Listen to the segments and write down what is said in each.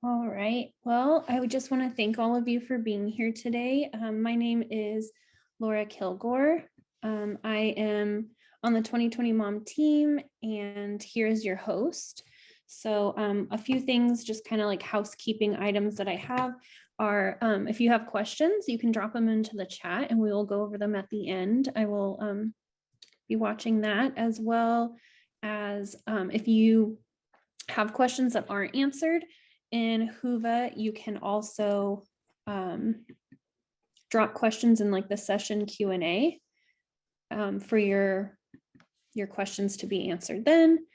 All right. Well, I would just want to thank all of you for being here today. My name is Laura Kilgore. I am on the 2020 Mom team, and here is your host. So a few things, just kind of like housekeeping items that I have are, if you have questions, you can drop them into the chat and we will go over them at the end. I will be watching that, as well as if you have questions that aren't answered in Whova, you can also drop questions in like the session Q&A for your questions to be answered then.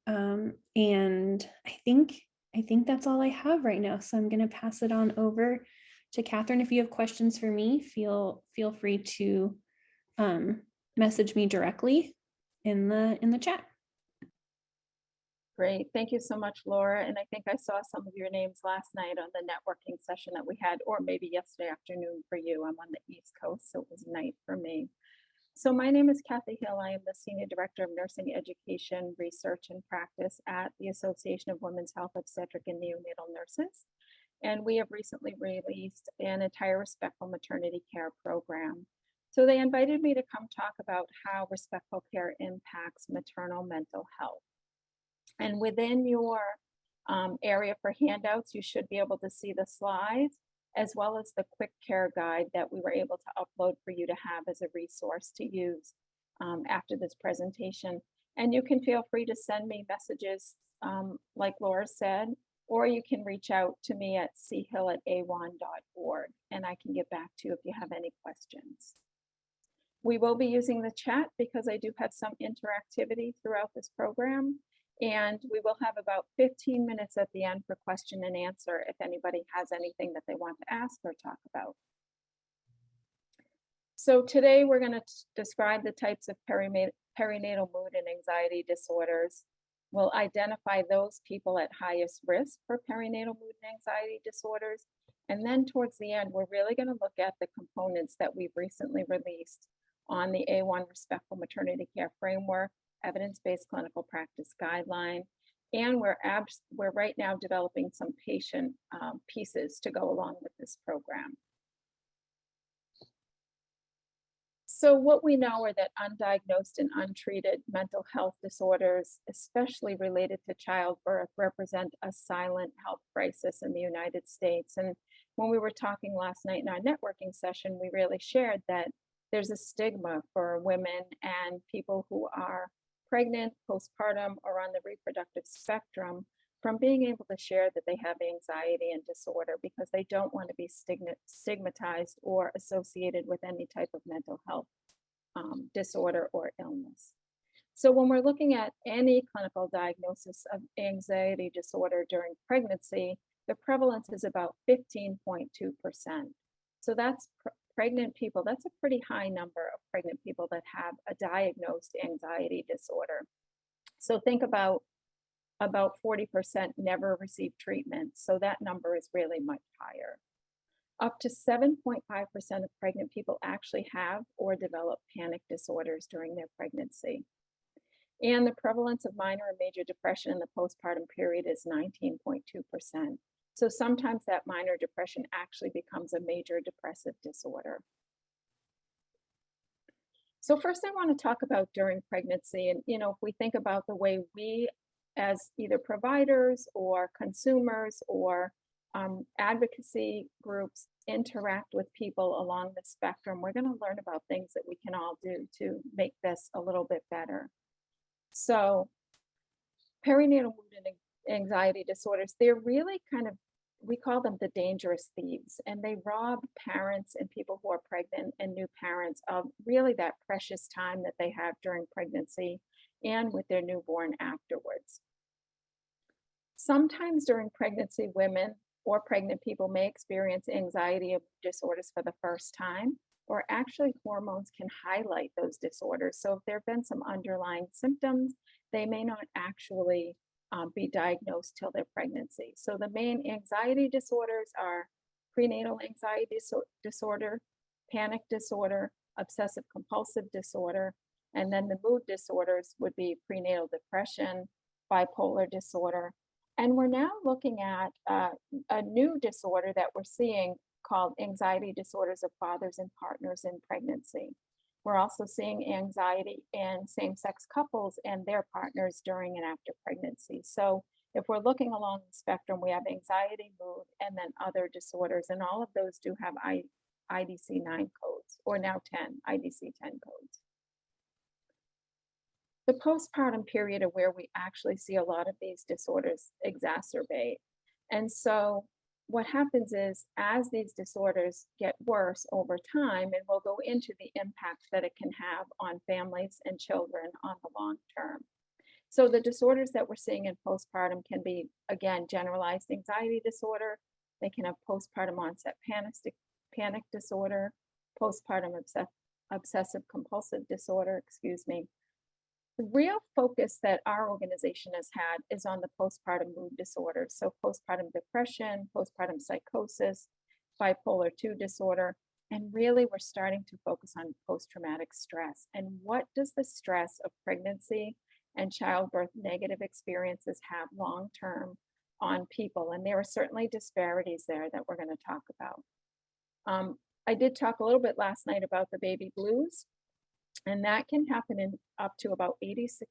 And I think that's all I have right now. So I'm going to pass it on over to Catherine. If you have questions for me, feel free to message me directly in the chat. Great. Thank you so much, Laura. And I think I saw some of your names last night on the networking session that we had, or maybe yesterday afternoon for you. I'm on the East Coast, so it was night for me. So my name is Kathy Hill. I am the Senior Director of Nursing Education, Research, and Practice at the Association of Women's Health, Obstetric, and Neonatal Nurses. And we have recently released an entire respectful maternity care program. So they invited me to come talk about how respectful care impacts maternal mental health. And within your area for handouts, you should be able to see the slides, as well as the quick care guide that we were able to upload for you to have as a resource to use after this presentation. And you can feel free to send me messages like Laura said, or you can reach out to me at chill@awan.org and I can get back to you if you have any questions. We will be using the chat because I do have some interactivity throughout this program. And we will have about 15 minutes at the end for question and answer if anybody has anything that they want to ask or talk about. So today we're going to describe the types of perinatal mood and anxiety disorders. We'll identify those people at highest risk for perinatal mood and anxiety disorders. And then towards the end, we're really going to look at the components that we've recently released on the A1 Respectful Maternity Care Framework, evidence-based clinical practice guideline, and we're right now developing some patient pieces to go along with this program. So what we know are that undiagnosed and untreated mental health disorders, especially related to childbirth, represent a silent health crisis in the United States. And when we were talking last night in our networking session, we really shared that there's a stigma for women and people who are pregnant, postpartum, or on the reproductive spectrum from being able to share that they have anxiety and disorder because they don't want to be stigmatized or associated with any type of mental health disorder or illness. So when we're looking at any clinical diagnosis of anxiety disorder during pregnancy, the prevalence is about 15.2%. So that's pregnant people. That's a pretty high number of pregnant people that have a diagnosed anxiety disorder. So think about 40% never receive treatment. So that number is really much higher. Up to 7.5% of pregnant people actually have or develop panic disorders during their pregnancy. And the prevalence of minor and major depression in the postpartum period is 19.2%. So sometimes that minor depression actually becomes a major depressive disorder. So first I want to talk about during pregnancy. And, if we think about the way we as either providers or consumers or advocacy groups interact with people along the spectrum, we're going to learn about things that we can all do to make this a little bit better. So perinatal mood and anxiety disorders, they're really we call them the dangerous thieves, and they rob parents and people who are pregnant and new parents of really that precious time that they have during pregnancy and with their newborn afterwards. Sometimes during pregnancy, women or pregnant people may experience anxiety disorders for the first time, or actually hormones can highlight those disorders. So if there have been some underlying symptoms, they may not actually be diagnosed till their pregnancy. So the main anxiety disorders are prenatal anxiety disorder, panic disorder, obsessive compulsive disorder, and then the mood disorders would be prenatal depression, bipolar disorder, And we're now looking at a new disorder that we're seeing called anxiety disorders of fathers and partners in pregnancy. We're also seeing anxiety in same-sex couples and their partners during and after pregnancy. So if we're looking along the spectrum, we have anxiety, mood, and then other disorders, and all of those do have IDC-9 codes, or now 10, IDC-10 codes. The postpartum period of where we actually see a lot of these disorders exacerbate. And so what happens is as these disorders get worse over time, and we'll go into the impact that it can have on families and children on the long term. So the disorders that we're seeing in postpartum can be, again, generalized anxiety disorder. They can have postpartum onset panic disorder, postpartum obsessive compulsive disorder, excuse me. The real focus that our organization has had is on the postpartum mood disorders. So postpartum depression, postpartum psychosis, bipolar 2 disorder, and really we're starting to focus on post-traumatic stress. And what does the stress of pregnancy and childbirth negative experiences have long-term on people? And there are certainly disparities there that we're going to talk about. I did talk a little bit last night about the baby blues. And that can happen in up to about 86%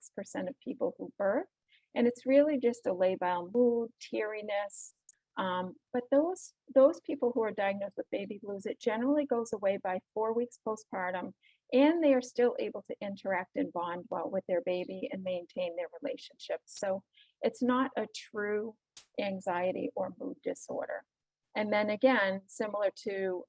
of people who birth. And it's really just a labile mood, teariness. But those people who are diagnosed with baby blues, it generally goes away by 4 weeks postpartum, and they are still able to interact and bond well with their baby and maintain their relationships. So it's not a true anxiety or mood disorder. And then again, similar to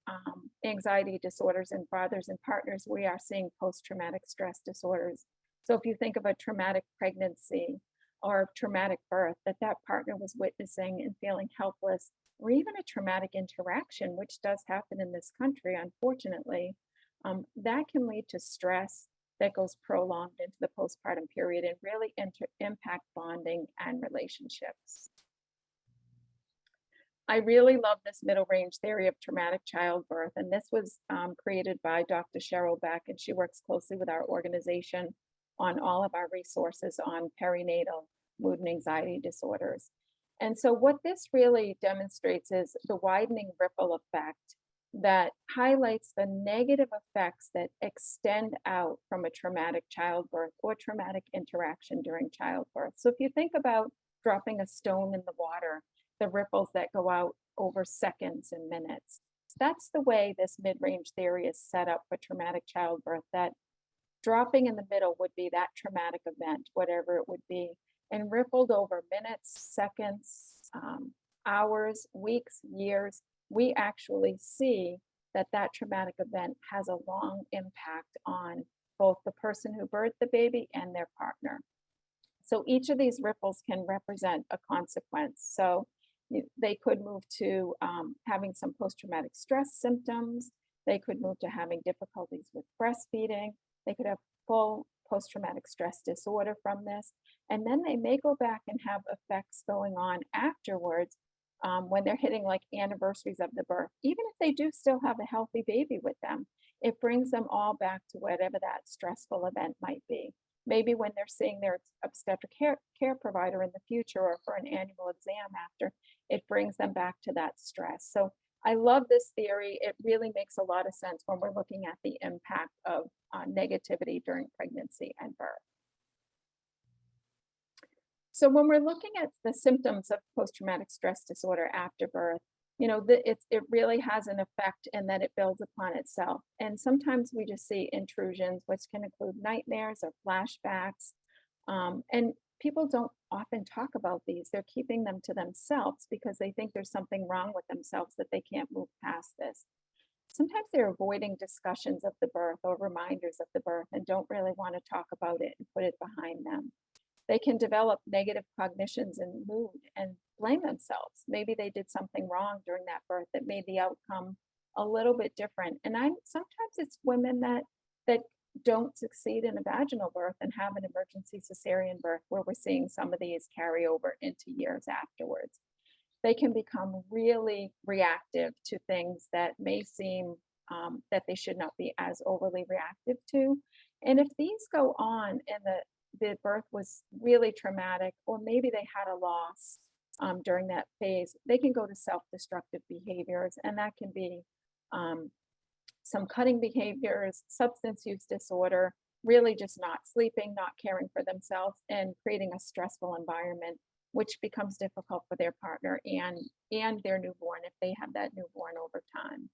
anxiety disorders in fathers and partners, we are seeing post-traumatic stress disorders. So if you think of a traumatic pregnancy or traumatic birth that partner was witnessing and feeling helpless, or even a traumatic interaction, which does happen in this country, unfortunately, that can lead to stress that goes prolonged into the postpartum period and really impact bonding and relationships. I really love this middle range theory of traumatic childbirth, and this was created by Dr. Cheryl Beck, and she works closely with our organization on all of our resources on perinatal mood and anxiety disorders. And so what this really demonstrates is the widening ripple effect that highlights the negative effects that extend out from a traumatic childbirth or traumatic interaction during childbirth. So if you think about dropping a stone in the water, the ripples that go out over seconds and minutes. That's the way this mid-range theory is set up for traumatic childbirth, that dropping in the middle would be that traumatic event, whatever it would be, and rippled over minutes, seconds, hours, weeks, years. We actually see that traumatic event has a long impact on both the person who birthed the baby and their partner. So each of these ripples can represent a consequence. So they could move to having some post-traumatic stress symptoms. They could move to having difficulties with breastfeeding. They could have full post-traumatic stress disorder from this. And then they may go back and have effects going on afterwards when they're hitting like anniversaries of the birth. Even if they do still have a healthy baby with them, it brings them all back to whatever that stressful event might be. Maybe when they're seeing their obstetric care provider in the future or for an annual exam after, it brings them back to that stress. So I love this theory. It really makes a lot of sense when we're looking at the impact of negativity during pregnancy and birth. So when we're looking at the symptoms of post-traumatic stress disorder after birth, you know, it really has an effect and then it builds upon itself. And sometimes we just see intrusions, which can include nightmares or flashbacks. And people don't often talk about these. They're keeping them to themselves because they think there's something wrong with themselves, that they can't move past this. Sometimes they're avoiding discussions of the birth or reminders of the birth and don't really want to talk about it and put it behind them. They can develop negative cognitions and mood and blame themselves. Maybe they did something wrong during that birth that made the outcome a little bit different. And sometimes it's women that don't succeed in a vaginal birth and have an emergency cesarean birth where we're seeing some of these carry over into years afterwards. They can become really reactive to things that may seem that they should not be as overly reactive to. And if these go on and the birth was really traumatic, or maybe they had a loss, during that phase, they can go to self-destructive behaviors, and that can be some cutting behaviors, substance use disorder, really just not sleeping, not caring for themselves, and creating a stressful environment, which becomes difficult for their partner and their newborn if they have that newborn over time.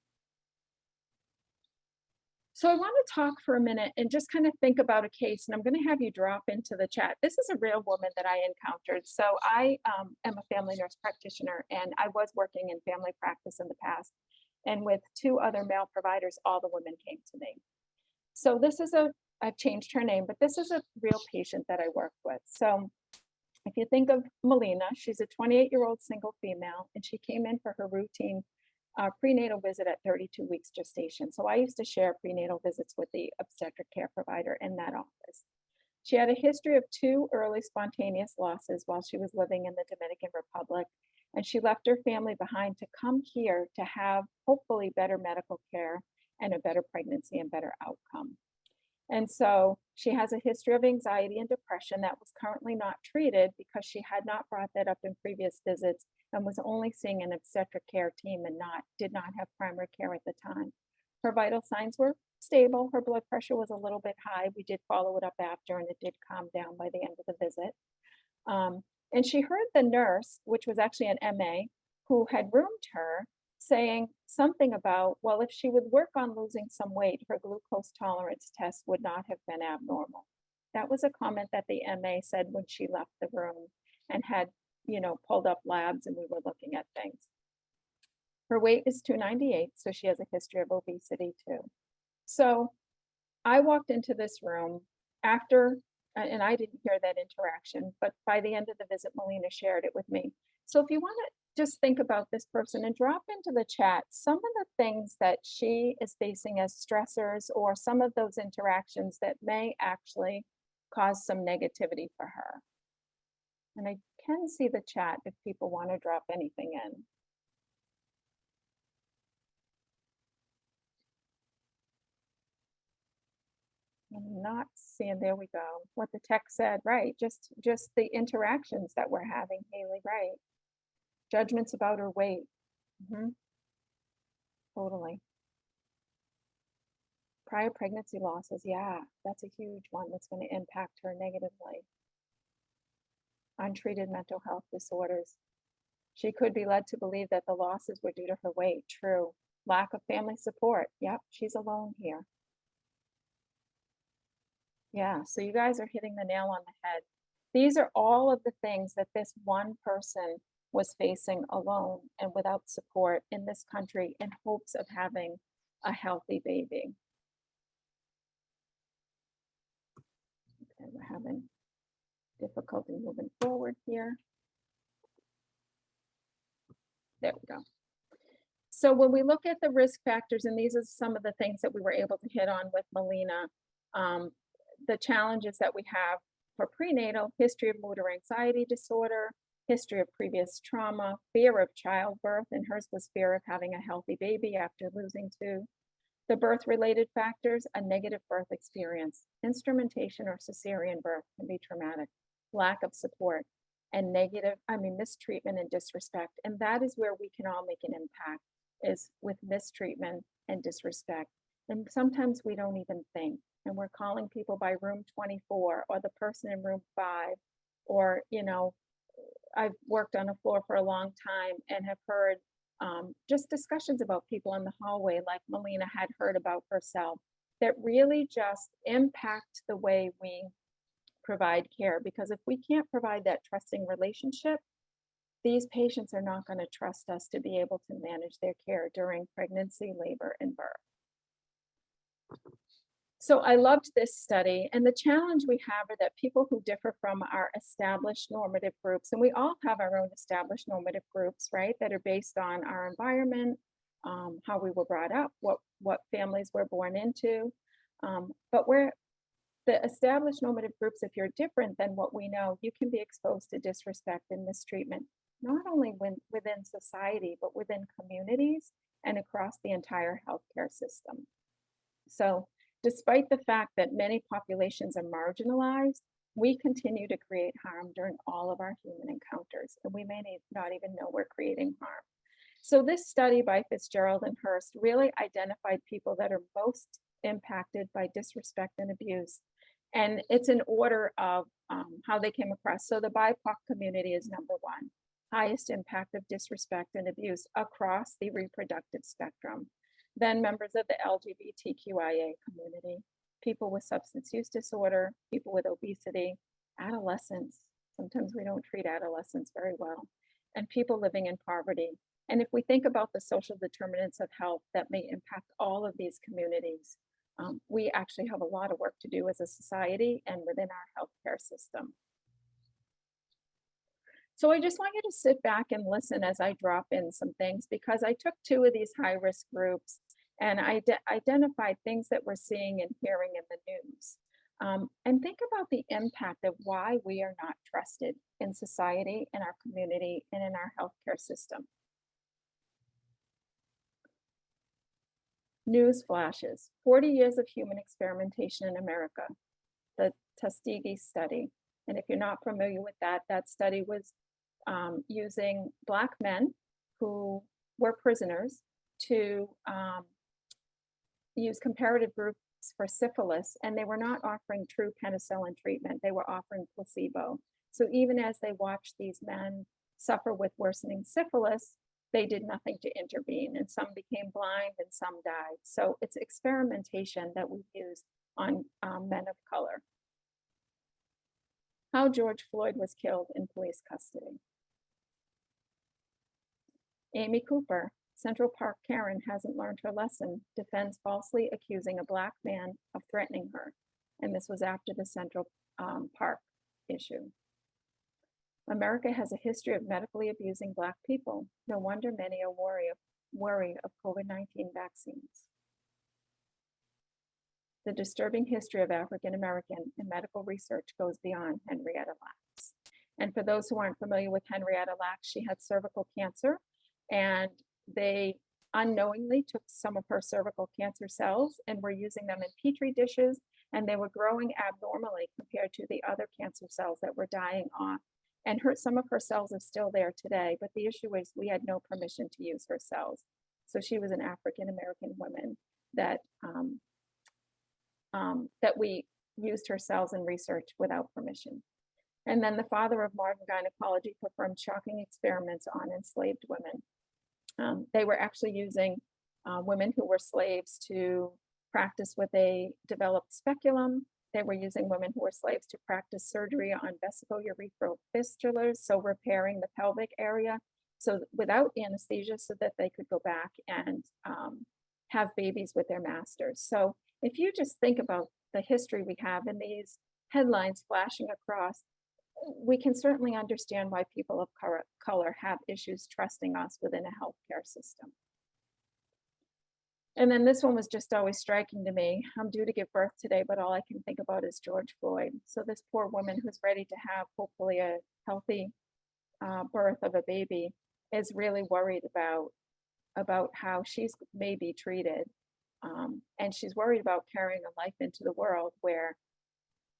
So I want to talk for a minute and just kind of think about a case, and I'm going to have you drop into the chat. This is a real woman that I encountered. So I am a family nurse practitioner, and I was working in family practice in the past. And with 2 other male providers, all the women came to me. So this is I've changed her name, but this is a real patient that I worked with. So if you think of Melina, she's a 28-year-old single female, and she came in for her routine prenatal visit at 32 weeks gestation. So I used to share prenatal visits with the obstetric care provider in that office. She had a history of 2 early spontaneous losses while she was living in the Dominican Republic, and she left her family behind to come here to have hopefully better medical care and a better pregnancy and better outcome. And so she has a history of anxiety and depression that was currently not treated because she had not brought that up in previous visits and was only seeing an obstetric care team and did not have primary care at the time. Her vital signs were stable. Her blood pressure was a little bit high. We did follow it up after, and it did calm down by the end of the visit. And she heard the nurse, which was actually an MA, who had roomed her, saying something about, well, if she would work on losing some weight, her glucose tolerance test would not have been abnormal. That was a comment that the MA said when she left the room and had, pulled up labs and we were looking at things. Her weight is 298, so she has a history of obesity too. So I walked into this room after, and I didn't hear that interaction, but by the end of the visit, Melina shared it with me. So if you want to just think about this person and drop into the chat some of the things that she is facing as stressors or some of those interactions that may actually cause some negativity for her. And I can see the chat if people want to drop anything in. I'm not seeing, there we go, what the text said, right? Just the interactions that we're having, Haley, right? Judgments about her weight. Totally. Prior pregnancy losses, yeah, that's a huge one that's going to impact her negatively. Untreated mental health disorders. She could be led to believe that the losses were due to her weight. True. Lack of family support. Yep, she's alone here. Yeah, so you guys are hitting the nail on the head. These are all of the things that this one person was facing alone and without support in this country in hopes of having a healthy baby. Okay, we're having difficulty moving forward here. There we go. So when we look at the risk factors, and these are some of the things that we were able to hit on with Melina, the challenges that we have for prenatal: history of mood or anxiety disorder, history of previous trauma, fear of childbirth, and hers was fear of having a healthy baby after losing 2. The birth-related factors: a negative birth experience, instrumentation or cesarean birth can be traumatic, lack of support, and mistreatment and disrespect. And that is where we can all make an impact, is with mistreatment and disrespect. And sometimes we don't even think, and we're calling people by room 24 or the person in room 5, or, I've worked on a floor for a long time and have heard just discussions about people in the hallway, like Melina had heard about herself, that really just impact the way we provide care. Because if we can't provide that trusting relationship, these patients are not going to trust us to be able to manage their care during pregnancy, labor, and birth. So I loved this study, and the challenge we have are that people who differ from our established normative groups, and we all have our own established normative groups, right, that are based on our environment, how we were brought up, what families we're born into, but we're the established normative groups. If you're different than what we know, you can be exposed to disrespect and mistreatment, not only within society, but within communities and across the entire healthcare system. So despite the fact that many populations are marginalized, We continue to create harm during all of our human encounters, and we may not even know we're creating harm. So this study by Fitzgerald and Hurst really identified people that are most impacted by disrespect and abuse. And it's in order of how they came across. So the BIPOC community is number one, highest impact of disrespect and abuse across the reproductive spectrum. Then members of the LGBTQIA community, people with substance use disorder, people with obesity, adolescents. Sometimes we don't treat adolescents very well, and people living in poverty. And if we think about the social determinants of health that may impact all of these communities, we actually have a lot of work to do as a society and within our healthcare system. So I just want you to sit back and listen as I drop in some things, because I took 2 of these high-risk groups and I identified things that we're seeing and hearing in the news. And think about the impact of why we are not trusted in society, in our community, and in our healthcare system. News flashes: 40 years of human experimentation in America, the Tuskegee Study. And if you're not familiar with that, that study was using Black men who were prisoners to use comparative groups for syphilis, and they were not offering true penicillin treatment. They were offering placebo. So even as they watched these men suffer with worsening syphilis, they did nothing to intervene, and some became blind and some died. So it's experimentation that we use on men of color. How George Floyd was killed in police custody. Amy Cooper, Central Park Karen hasn't learned her lesson, defends falsely accusing a Black man of threatening her. And this was after the Central Park issue. America has a history of medically abusing Black people. No wonder many are wary of COVID-19 vaccines. The disturbing history of African American and medical research goes beyond Henrietta Lacks. And for those who aren't familiar with Henrietta Lacks, she had cervical cancer, and they unknowingly took some of her cervical cancer cells and were using them in petri dishes, and they were growing abnormally compared to the other cancer cells that were dying off. And some of her cells are still there today, but the issue is we had no permission to use her cells. So she was an African American woman that we used her cells in research without permission. And then the father of modern gynecology performed shocking experiments on enslaved women. They were actually using women who were slaves to practice with a developed speculum. They were using women who were slaves to practice surgery on vesicourethral fistulas, so repairing the pelvic area, so without anesthesia, so that they could go back and have babies with their masters. So if you just think about the history we have in these headlines flashing across, we can certainly understand why people of color have issues trusting us within a healthcare system. And then this one was just always striking to me. I'm due to give birth today, but all I can think about is George Floyd. So this poor woman who's ready to have hopefully a healthy birth of a baby is really worried about how she's may be treated. And she's worried about carrying a life into the world where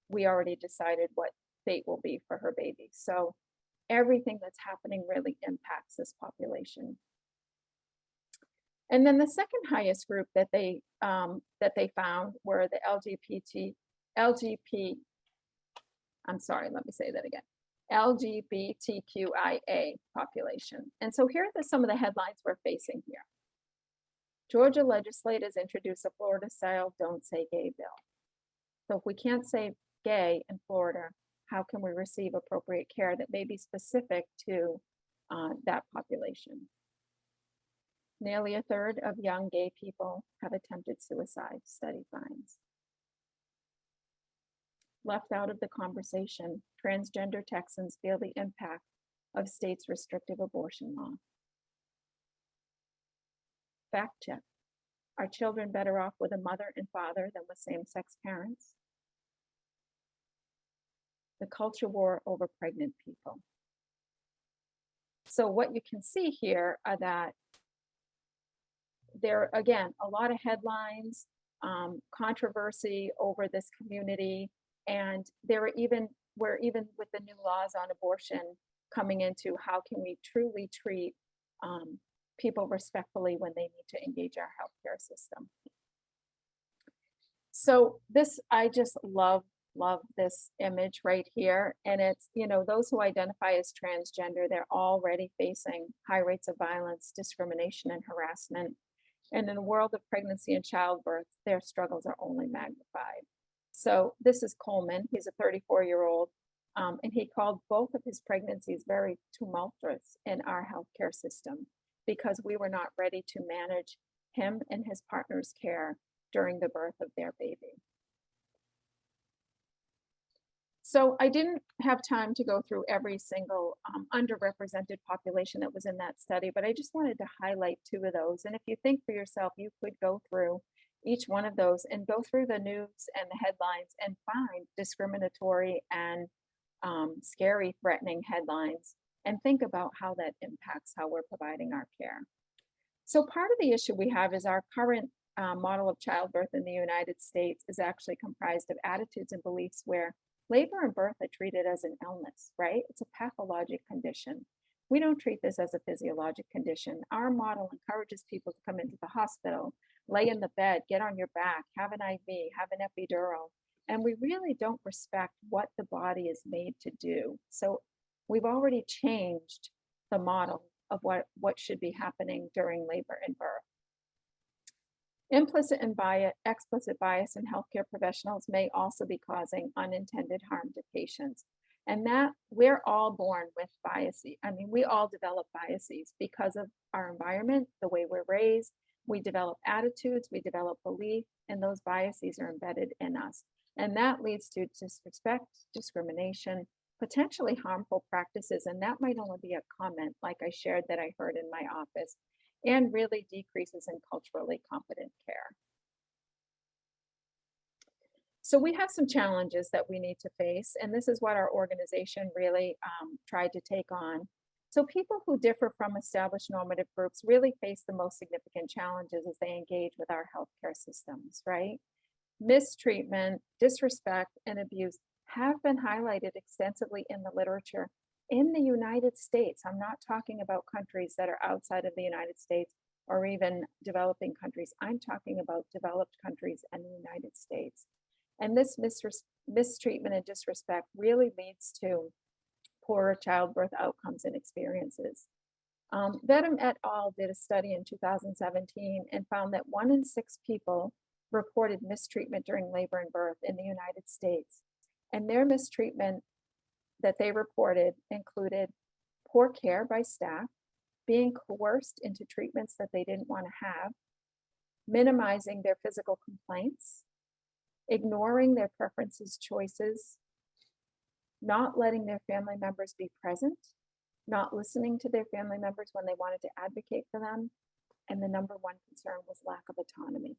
we already decided what fate will be for her baby. So everything that's happening really impacts this population. And then the second highest group that they found were the LGBTQIA population. And so here are some of the headlines we're facing here. Georgia legislators introduce a Florida-style Don't Say Gay bill. So if we can't say gay in Florida, how can we receive appropriate care that may be specific to that population? Nearly a third of young gay people have attempted suicide, study finds. Left out of the conversation, transgender Texans feel the impact of states' restrictive abortion law. Fact check. Are children better off with a mother and father than with same-sex parents? The culture war over pregnant people. So what you can see here are that there, again, a lot of headlines, controversy over this community, and there are even we're even with the new laws on abortion coming into how can we truly treat people respectfully when they need to engage our healthcare system. So this, I just love this image right here. And it's, those who identify as transgender, they're already facing high rates of violence, discrimination, and harassment. And in the world of pregnancy and childbirth, their struggles are only magnified. So this is Coleman. He's a 34-year-old, and he called both of his pregnancies very tumultuous in our healthcare system because we were not ready to manage him and his partner's care during the birth of their baby. So I didn't have time to go through every single underrepresented population that was in that study, but I just wanted to highlight 2 of those. And if you think for yourself, you could go through each one of those and go through the news and the headlines and find discriminatory and scary, threatening headlines and think about how that impacts how we're providing our care. So part of the issue we have is our current model of childbirth in the United States is actually comprised of attitudes and beliefs where labor and birth are treated as an illness, right? It's a pathologic condition. We don't treat this as a physiologic condition. Our model encourages people to come into the hospital, lay in the bed, get on your back, have an IV, have an epidural, and we really don't respect what the body is made to do. So we've already changed the model of what should be happening during labor and birth. Implicit and explicit bias in healthcare professionals may also be causing unintended harm to patients. And that we're all born with biases. I mean, we all develop biases because of our environment, the way we're raised. We develop attitudes, we develop belief, and those biases are embedded in us. And that leads to disrespect, discrimination, potentially harmful practices. And that might only be a comment, like I shared that I heard in my office, and really decreases in culturally competent care. So we have some challenges that we need to face, and this is what our organization really tried to take on. So people who differ from established normative groups really face the most significant challenges as they engage with our healthcare systems, right? Mistreatment, disrespect, and abuse have been highlighted extensively in the literature in the United States. I'm not talking about countries that are outside of the United States or even developing countries. I'm talking about developed countries and the United States. And this mistreatment and disrespect really leads to poorer childbirth outcomes and experiences. Vedum et al. Did a study in 2017 and found that 1 in 6 people reported mistreatment during labor and birth in the United States. And their mistreatment that they reported included poor care by staff, being coerced into treatments that they didn't want to have, minimizing their physical complaints, ignoring their preferences, choices, not letting their family members be present, not listening to their family members when they wanted to advocate for them, and the number 1 concern was lack of autonomy.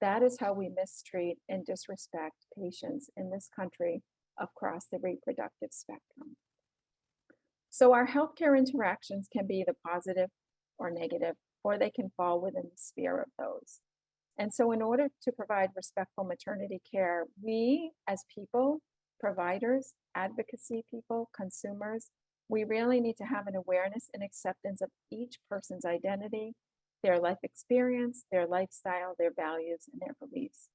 That is how we mistreat and disrespect patients in this country across the reproductive spectrum. So our healthcare interactions can be either positive or negative, or they can fall within the sphere of those. And so in order to provide respectful maternity care, we as people, providers, advocacy people, consumers, we really need to have an awareness and acceptance of each person's identity, their life experience, their lifestyle, their values, and their beliefs.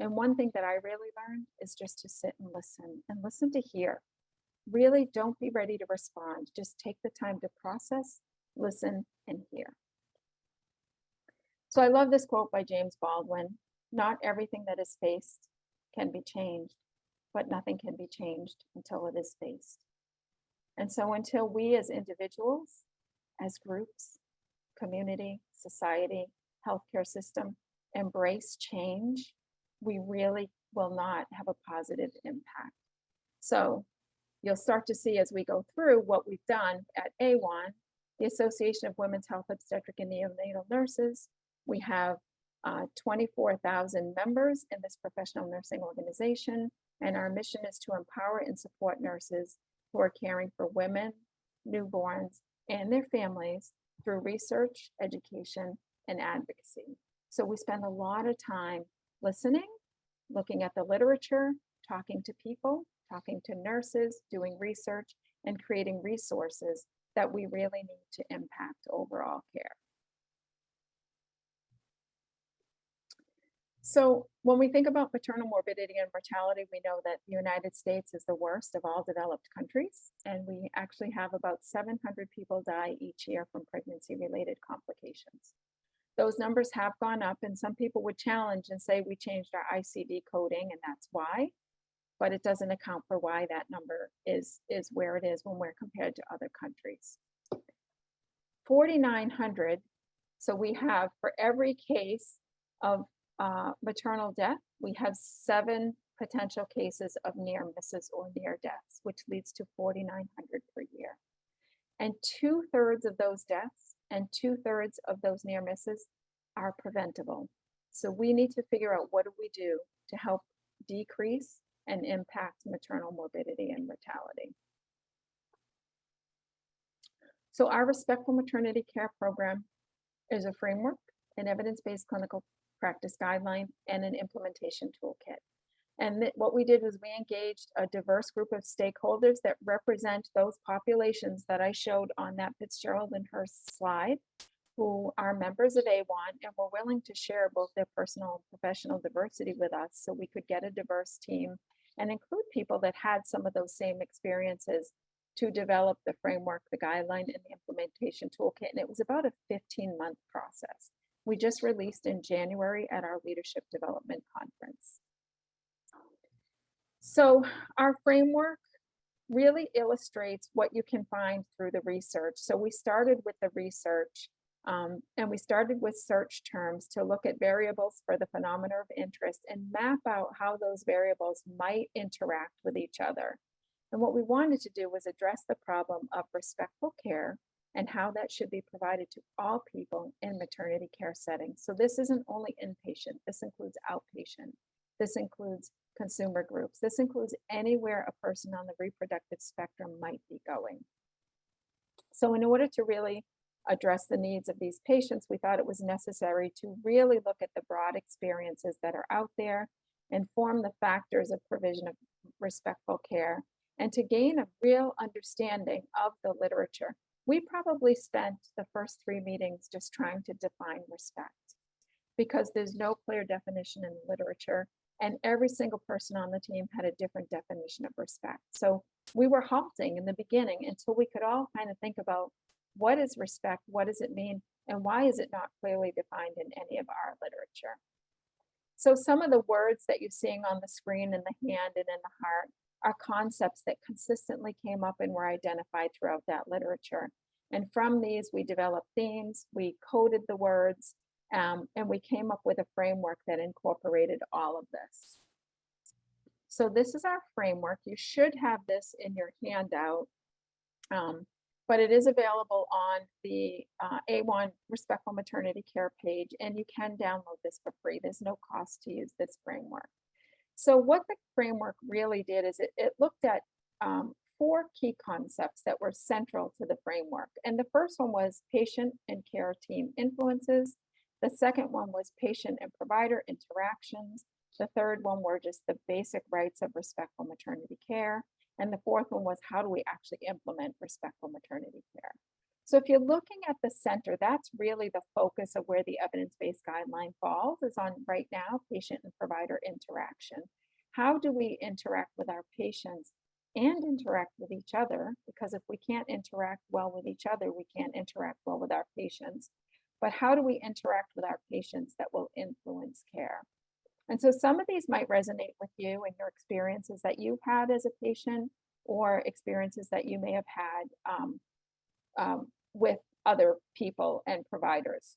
And one thing that I really learned is just to sit and listen to hear. Really don't be ready to respond. Just take the time to process, listen, and hear. So I love this quote by James Baldwin. Not everything that is faced can be changed, but nothing can be changed until it is faced. And so until we as individuals, as groups, community, society, healthcare system, embrace change, we really will not have a positive impact. So you'll start to see as we go through what we've done at AWHONN, the Association of Women's Health, Obstetric, and Neonatal Nurses. We have 24,000 members in this professional nursing organization, and our mission is to empower and support nurses who are caring for women, newborns, and their families through research, education, and advocacy. So we spend a lot of time listening, looking at the literature, talking to people, talking to nurses, doing research, and creating resources that we really need to impact overall care. So when we think about maternal morbidity and mortality, we know that the United States is the worst of all developed countries, and we actually have about 700 people die each year from pregnancy-related complications. Those numbers have gone up, and some people would challenge and say we changed our ICD coding, and that's why, but it doesn't account for why that number is where it is when we're compared to other countries. 4,900, so we have for every case of maternal death, we have 7 potential cases of near misses or near deaths, which leads to 4,900 per year. And 2/3 of those deaths and 2/3 of those near misses are preventable. So we need to figure out what do we do to help decrease and impact maternal morbidity and mortality. So our Respectful Maternity Care program is a framework, an evidence-based clinical practice guideline, and an implementation toolkit. And what we did was we engaged a diverse group of stakeholders that represent those populations that I showed on that Fitzgerald and Hurst slide, who are members of A1 and were willing to share both their personal and professional diversity with us so we could get a diverse team and include people that had some of those same experiences to develop the framework, the guideline, and the implementation toolkit. And it was about a 15-month process. We just released in January at our Leadership Development Conference. So our framework really illustrates what you can find through the research. So we started with the research, and we started with search terms to look at variables for the phenomena of interest and map out how those variables might interact with each other. And what we wanted to do was address the problem of respectful care and how that should be provided to all people in maternity care settings. So this isn't only inpatient, this includes outpatient, this includes consumer groups, this includes anywhere a person on the reproductive spectrum might be going. So in order to really address the needs of these patients, we thought it was necessary to really look at the broad experiences that are out there, inform the factors of provision of respectful care, and to gain a real understanding of the literature. We probably spent the first 3 meetings just trying to define respect because there's no clear definition in the literature, and every single person on the team had a different definition of respect. So we were halting in the beginning until we could all kind of think about what is respect, what does it mean, and why is it not clearly defined in any of our literature? So some of the words that you're seeing on the screen in the hand and in the heart are concepts that consistently came up and were identified throughout that literature. And from these, we developed themes, we coded the words, and we came up with a framework that incorporated all of this. So this is our framework. You should have this in your handout, but it is available on the A1 Respectful Maternity Care page, and you can download this for free. There's no cost to use this framework. So what the framework really did is it looked at 4 key concepts that were central to the framework. And the first one was patient and care team influences. The second one was patient and provider interactions. The third one were just the basic rights of respectful maternity care. And the fourth one was how do we actually implement respectful maternity care? So if you're looking at the center, that's really the focus of where the evidence-based guideline falls, is on right now, patient and provider interaction. How do we interact with our patients and interact with each other? Because if we can't interact well with each other, we can't interact well with our patients. But how do we interact with our patients that will influence care? And so some of these might resonate with you and your experiences that you've had as a patient or experiences that you may have had with other people and providers.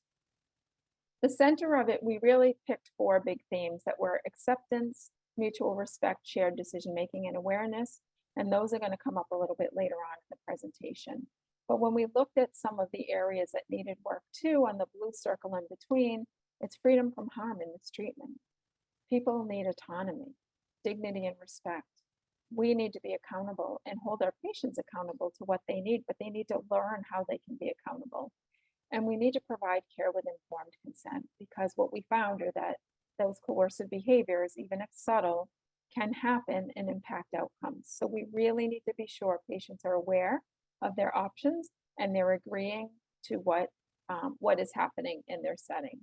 The center of it, we really picked 4 big themes that were acceptance, mutual respect, shared decision-making, and awareness. And those are going to come up a little bit later on in the presentation. But when we looked at some of the areas that needed work too, on the blue circle in between, it's freedom from harm and mistreatment. People need autonomy, dignity, and respect. We need to be accountable and hold our patients accountable to what they need, but they need to learn how they can be accountable. And we need to provide care with informed consent, because what we found are that those coercive behaviors, even if subtle, can happen and impact outcomes. So we really need to be sure patients are aware of their options and they're agreeing to what is happening in their setting.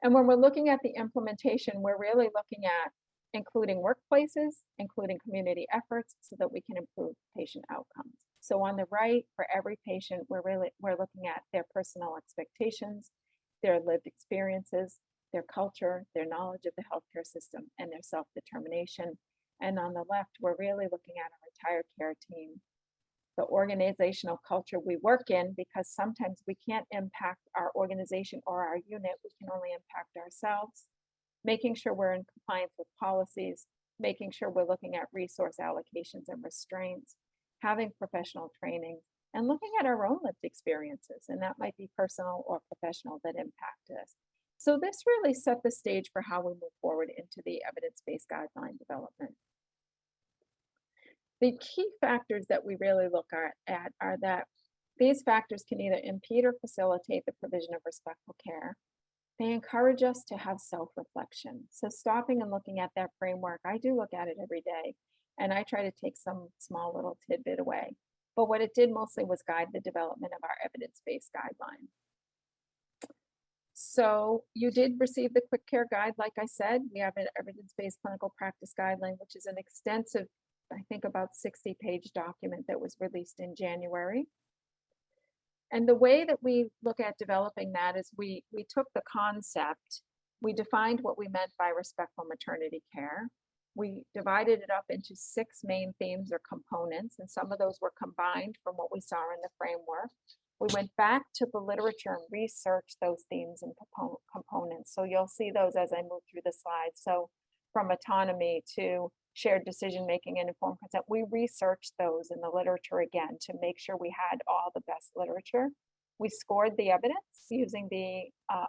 And when we're looking at the implementation, we're really looking at including workplaces, including community efforts so that we can improve patient outcomes. So on the right, for every patient, we're looking at their personal expectations, their lived experiences, their culture, their knowledge of the healthcare system, and their self-determination. And on the left, we're really looking at our entire care team, the organizational culture we work in, because sometimes we can't impact our organization or our unit, we can only impact ourselves, making sure we're in compliance with policies, making sure we're looking at resource allocations and restraints, having professional training, and looking at our own lived experiences, and that might be personal or professional that impact us. So this really set the stage for how we move forward into the evidence-based guideline development. The key factors that we really look at are that these factors can either impede or facilitate the provision of respectful care. They encourage us to have self-reflection. So stopping and looking at that framework, I do look at it every day, and I try to take some small little tidbit away. But what it did mostly was guide the development of our evidence-based guideline. So you did receive the Quick Care Guide, like I said. We have an evidence-based clinical practice guideline, which is an extensive, I think about 60-page document that was released in January. And the way that we look at developing that is we took the concept, we defined what we meant by respectful maternity care. We divided it up into 6 main themes or components, and some of those were combined from what we saw in the framework. We went back to the literature and researched those themes and components. So you'll see those as I move through the slides. So from autonomy to shared decision-making and informed consent, we researched those in the literature again to make sure we had all the best literature. We scored the evidence using the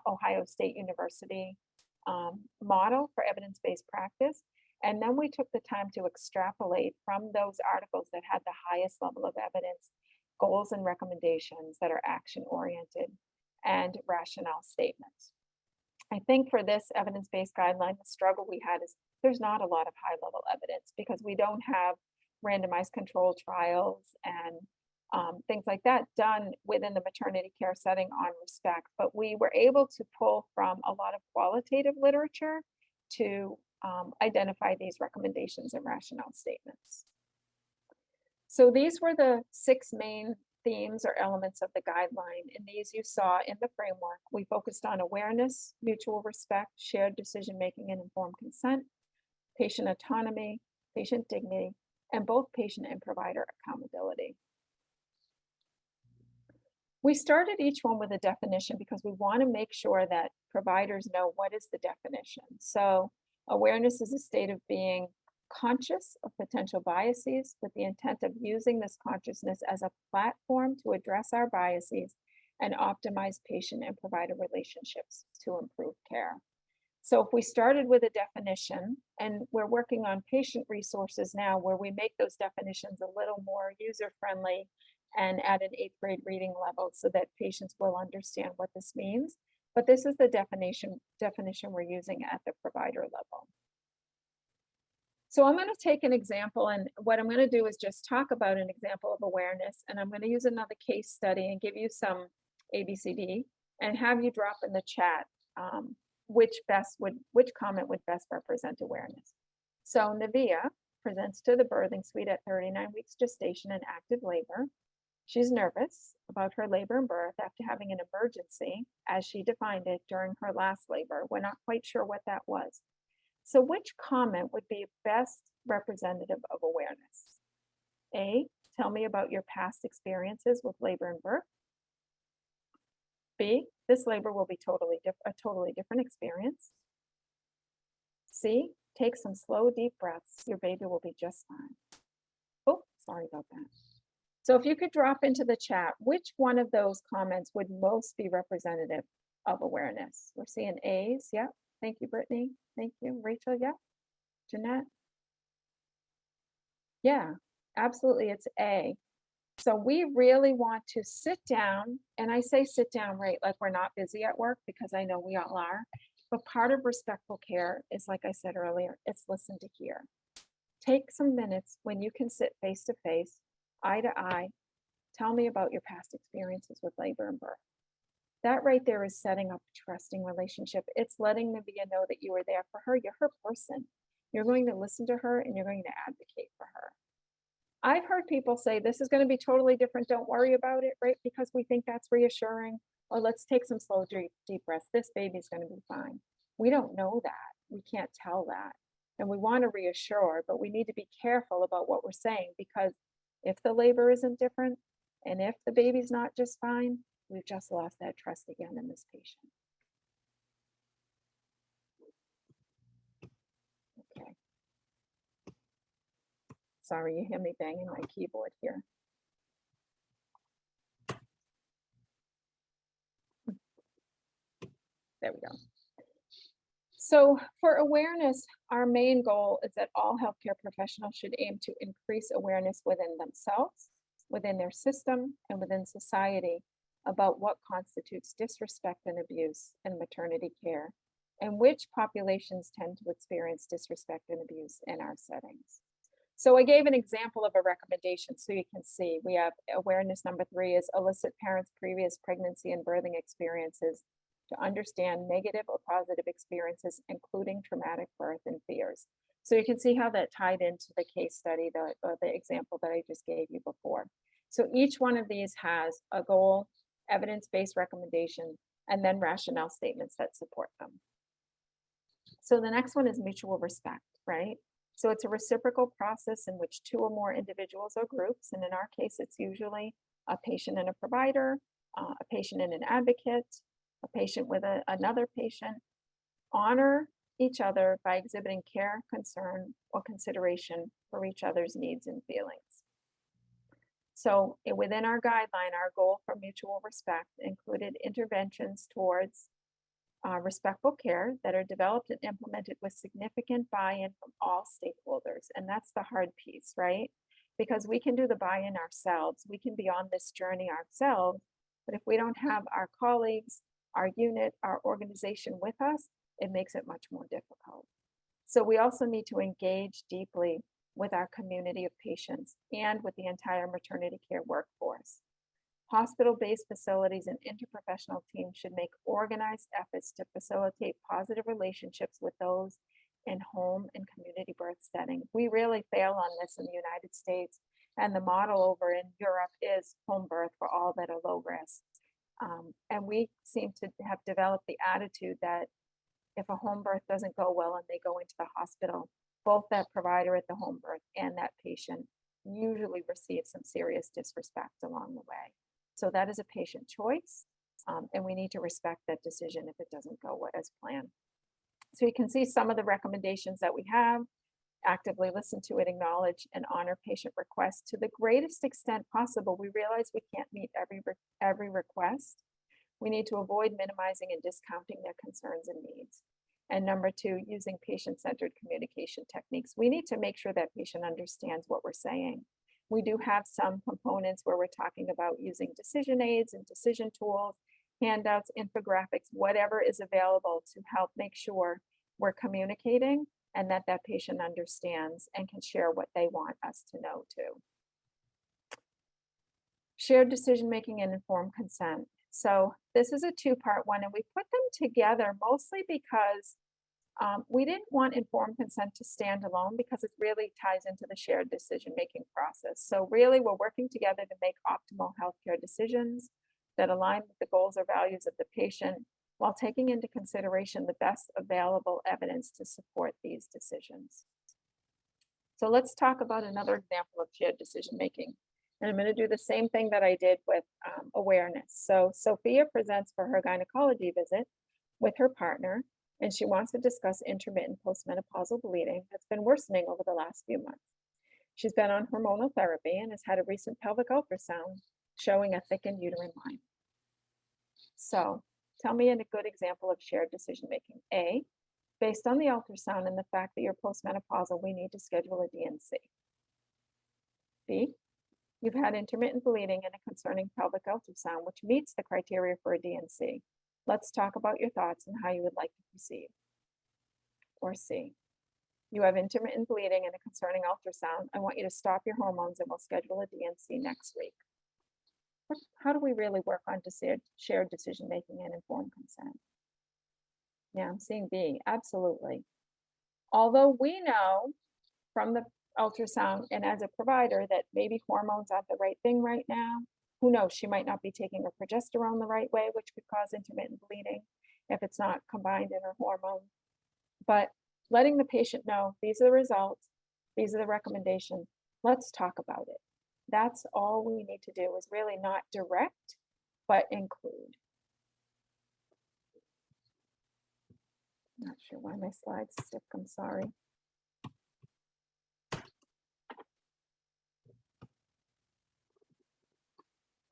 Ohio State University model for evidence-based practice. And then we took the time to extrapolate from those articles that had the highest level of evidence, goals and recommendations that are action-oriented, and rationale statements. I think for this evidence-based guideline, the struggle we had is there's not a lot of high-level evidence because we don't have randomized controlled trials and things like that done within the maternity care setting on respect. But we were able to pull from a lot of qualitative literature to identify these recommendations and rationale statements. So these were the 6 main themes or elements of the guideline. And these you saw in the framework. We focused on awareness, mutual respect, shared decision-making and informed consent, patient autonomy, patient dignity, and both patient and provider accountability. We started each one with a definition because we want to make sure that providers know what is the definition. So awareness is a state of being conscious of potential biases with the intent of using this consciousness as a platform to address our biases and optimize patient and provider relationships to improve care. So if we started with a definition, and we're working on patient resources now where we make those definitions a little more user-friendly and at an 8th grade reading level so that patients will understand what this means. But this is the definition we're using at the provider level. So I'm going to take an example, and what I'm going to do is just talk about an example of awareness, and I'm going to use another case study and give you some ABCD and have you drop in the chat which comment would best represent awareness. So Navia presents to the birthing suite at 39 weeks gestation and active labor. She's nervous about her labor and birth after having an emergency, as she defined it, during her last labor. We're not quite sure what that was. So which comment would be best representative of awareness? A, tell me about your past experiences with labor and birth. B, this labor will be a totally different experience. C, take some slow, deep breaths. Your baby will be just fine. Oh, sorry about that. So if you could drop into the chat, which one of those comments would most be representative of awareness? We're seeing A's, yeah. Thank you, Brittany. Thank you, Rachel, yeah. Jeanette? Yeah, absolutely, it's A. So we really want to sit down, and I say sit down, right, like we're not busy at work, because I know we all are, But part of respectful care is, like I said earlier, it's listen to hear. Take some minutes when you can sit face to face, eye to eye. Tell me about your past experiences with labor and birth. That right there is setting up a trusting relationship. It's letting Navia know that you are there for her. You're her person. You're going to listen to her and you're going to advocate for her. I've heard people say, this is going to be totally different. Don't worry about it, right? Because we think that's reassuring. Or let's take some slow, deep breaths. This baby's going to be fine. We don't know that. We can't tell that. And we want to reassure, but we need to be careful about what we're saying, because if the labor isn't different and if the baby's not just fine, we've just lost that trust again in this patient. Okay. Sorry, you hear me banging my keyboard here. There we go. So for awareness, our main goal is that all healthcare professionals should aim to increase awareness within themselves, within their system, and within society about what constitutes disrespect and abuse in maternity care, and which populations tend to experience disrespect and abuse in our settings. So I gave an example of a recommendation so you can see. We have awareness number 3 is elicit parents' previous pregnancy and birthing experiences to understand negative or positive experiences, including traumatic birth and fears. So you can see how that tied into the case study, or the example that I just gave you before. So each one of these has a goal, evidence-based recommendation, and then rationale statements that support them. So the next one is mutual respect, right? So it's a reciprocal process in which 2 or more individuals or groups, and in our case, it's usually a patient and a provider, a patient and an advocate, a patient with another patient, honor each other by exhibiting care, concern, or consideration for each other's needs and feelings. So within our guideline, our goal for mutual respect included interventions towards respectful care that are developed and implemented with significant buy-in from all stakeholders. And that's the hard piece, right? Because we can do the buy-in ourselves. We can be on this journey ourselves, but if we don't have our colleagues, our unit, our organization with us, it makes it much more difficult. So we also need to engage deeply with our community of patients and with the entire maternity care workforce. Hospital-based facilities and interprofessional teams should make organized efforts to facilitate positive relationships with those in home and community birth settings. We really fail on this in the United States, and the model over in Europe is home birth for all that are low risk. And we seem to have developed the attitude that if a home birth doesn't go well and they go into the hospital, both that provider at the home birth and that patient usually receive some serious disrespect along the way. So that is a patient choice, and we need to respect that decision if it doesn't go as planned. So you can see some of the recommendations that we have. Actively listen to and acknowledge and honor patient requests to the greatest extent possible. We realize we can't meet every request. We need to avoid minimizing and discounting their concerns and needs. And number 2, using patient-centered communication techniques. We need to make sure that patient understands what we're saying. We do have some components where we're talking about using decision aids and decision tools, handouts, infographics, whatever is available to help make sure we're communicating and that that patient understands and can share what they want us to know too. Shared decision-making and informed consent. So this is a 2-part one, and we put them together mostly because we didn't want informed consent to stand alone, because it really ties into the shared decision-making process. So really, we're working together to make optimal healthcare decisions that align with the goals or values of the patient, while taking into consideration the best available evidence to support these decisions. So let's talk about another example of shared decision-making. And I'm going to do the same thing that I did with awareness. So Sophia presents for her gynecology visit with her partner, and she wants to discuss intermittent postmenopausal bleeding that's been worsening over the last few months. She's been on hormonal therapy and has had a recent pelvic ultrasound showing a thickened uterine line. So tell me a good example of shared decision-making. A, based on the ultrasound and the fact that you're postmenopausal, we need to schedule a D&C. B, you've had intermittent bleeding and a concerning pelvic ultrasound, which meets the criteria for a D&C. Let's talk about your thoughts and how you would like to proceed. Or C, you have intermittent bleeding and a concerning ultrasound. I want you to stop your hormones and we'll schedule a DNC next week. How do we really work on shared decision-making and informed consent? Yeah, I'm seeing B, absolutely. Although we know from the ultrasound and as a provider that maybe hormones aren't the right thing right now, who knows, she might not be taking her progesterone the right way, which could cause intermittent bleeding if it's not combined in her hormone. But letting the patient know, these are the results, these are the recommendations, let's talk about it. That's all we need to do, is really not direct, but include. Not sure why my slides stick, I'm sorry.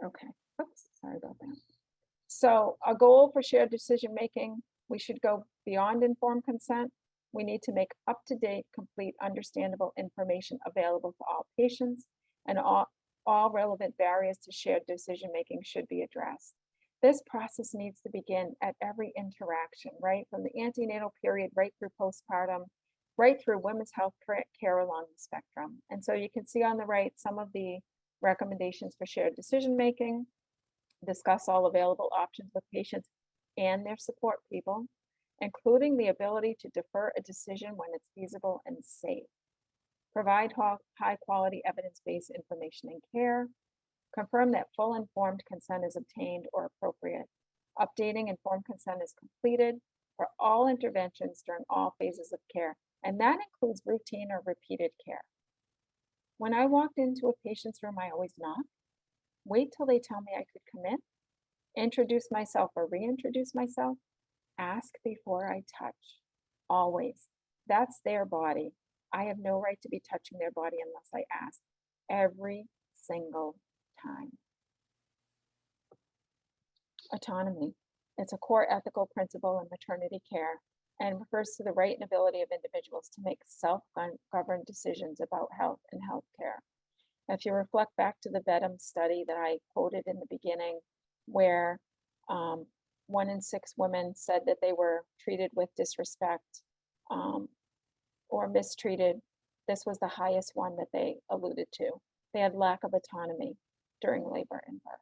Okay, oops, sorry about that. So a goal for shared decision-making, we should go beyond informed consent. We need to make up-to-date, complete, understandable information available to all patients, and all relevant barriers to shared decision-making should be addressed. This process needs to begin at every interaction, right? From the antenatal period, right through postpartum, right through women's health care along the spectrum. And so you can see on the right some of the recommendations for shared decision-making. Discuss all available options with patients and their support people, including the ability to defer a decision when it's feasible and safe. Provide high-quality evidence-based information and care. Confirm that full informed consent is obtained or appropriate. Updating informed consent is completed for all interventions during all phases of care, and that includes routine or repeated care. When I walked into a patient's room, I always knock. Wait till they tell me I could come in, introduce myself or reintroduce myself, ask before I touch, always. That's their body. I have no right to be touching their body unless I ask, every single time. Autonomy. It's a core ethical principle in maternity care and refers to the right and ability of individuals to make self-governed decisions about health and healthcare. If you reflect back to the Bedham study that I quoted in the beginning, where 1 in 6 women said that they were treated with disrespect or mistreated, this was the highest one that they alluded to. They had lack of autonomy during labor and birth.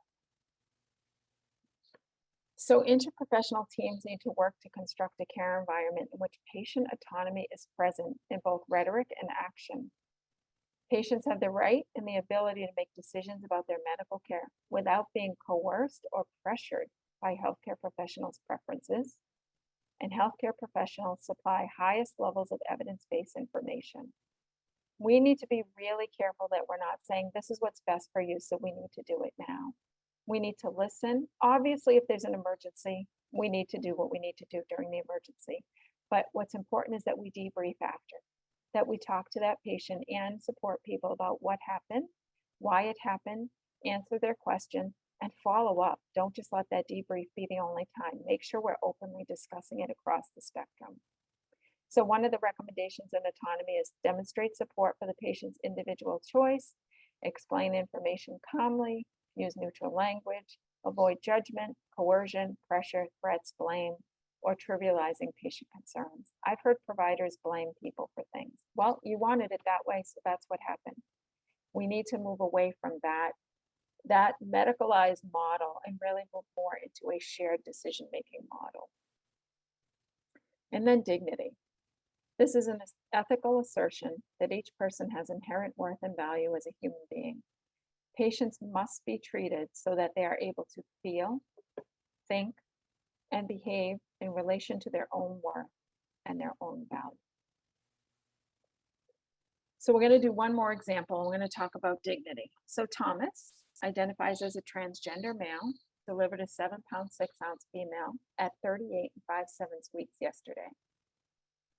So interprofessional teams need to work to construct a care environment in which patient autonomy is present in both rhetoric and action. Patients have the right and the ability to make decisions about their medical care without being coerced or pressured by healthcare professionals' preferences. And healthcare professionals supply highest levels of evidence-based information. We need to be really careful that we're not saying this is what's best for you, so we need to do it now. We need to listen. Obviously, if there's an emergency, we need to do what we need to do during the emergency. But what's important is that we debrief after, that we talk to that patient and support people about what happened, why it happened, answer their question, and follow up. Don't just let that debrief be the only time. Make sure we're openly discussing it across the spectrum. So one of the recommendations in autonomy is demonstrate support for the patient's individual choice, explain information calmly, use neutral language, avoid judgment, coercion, pressure, threats, blame, or trivializing patient concerns. I've heard providers blame people for things. Well, you wanted it that way, so that's what happened. We need to move away from that medicalized model and really move more into a shared decision-making model. And then dignity. This is an ethical assertion that each person has inherent worth and value as a human being. Patients must be treated so that they are able to feel, think, and behave in relation to their own worth and their own value. So we're going to do one more example. We're going to talk about dignity. So Thomas identifies as a transgender male, delivered a 7-pound 6-ounce female at 38 5/7 weeks yesterday.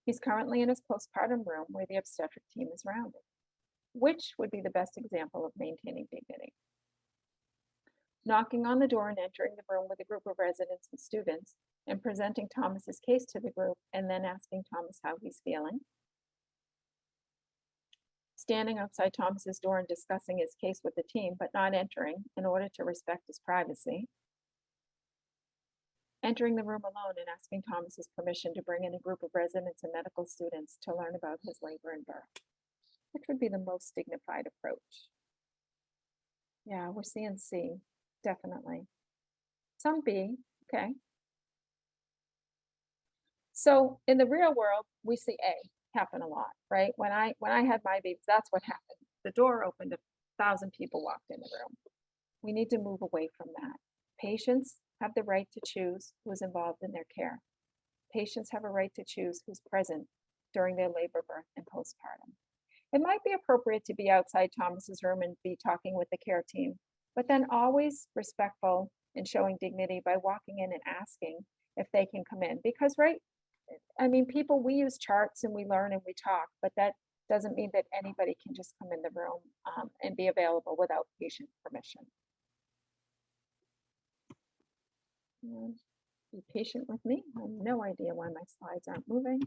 He's currently in his postpartum room where the obstetric team is rounded. Which would be the best example of maintaining dignity? Knocking on the door and entering the room with a group of residents and students and presenting Thomas's case to the group and then asking Thomas how he's feeling. Standing outside Thomas's door and discussing his case with the team, but not entering in order to respect his privacy. entering the room alone and asking Thomas's permission to bring in a group of residents and medical students to learn about his labor and birth, which would be the most dignified approach. Yeah, we're seeing C, definitely. Some B, okay. So in the real world, we see A happen a lot, right? When I had my babies, that's what happened. The door opened, 1,000 people walked in the room. We need to move away from that. Patients have the right to choose who's involved in their care. Patients have a right to choose who's present during their labor, birth, and postpartum. It might be appropriate to be outside Thomas's room and be talking with the care team, but then always respectful and showing dignity by walking in and asking if they can come in. Because, right, I mean, people, we use charts and we learn and we talk, but that doesn't mean that anybody can just come in the room and be available without patient permission. And be patient with me. I have no idea why my slides aren't moving.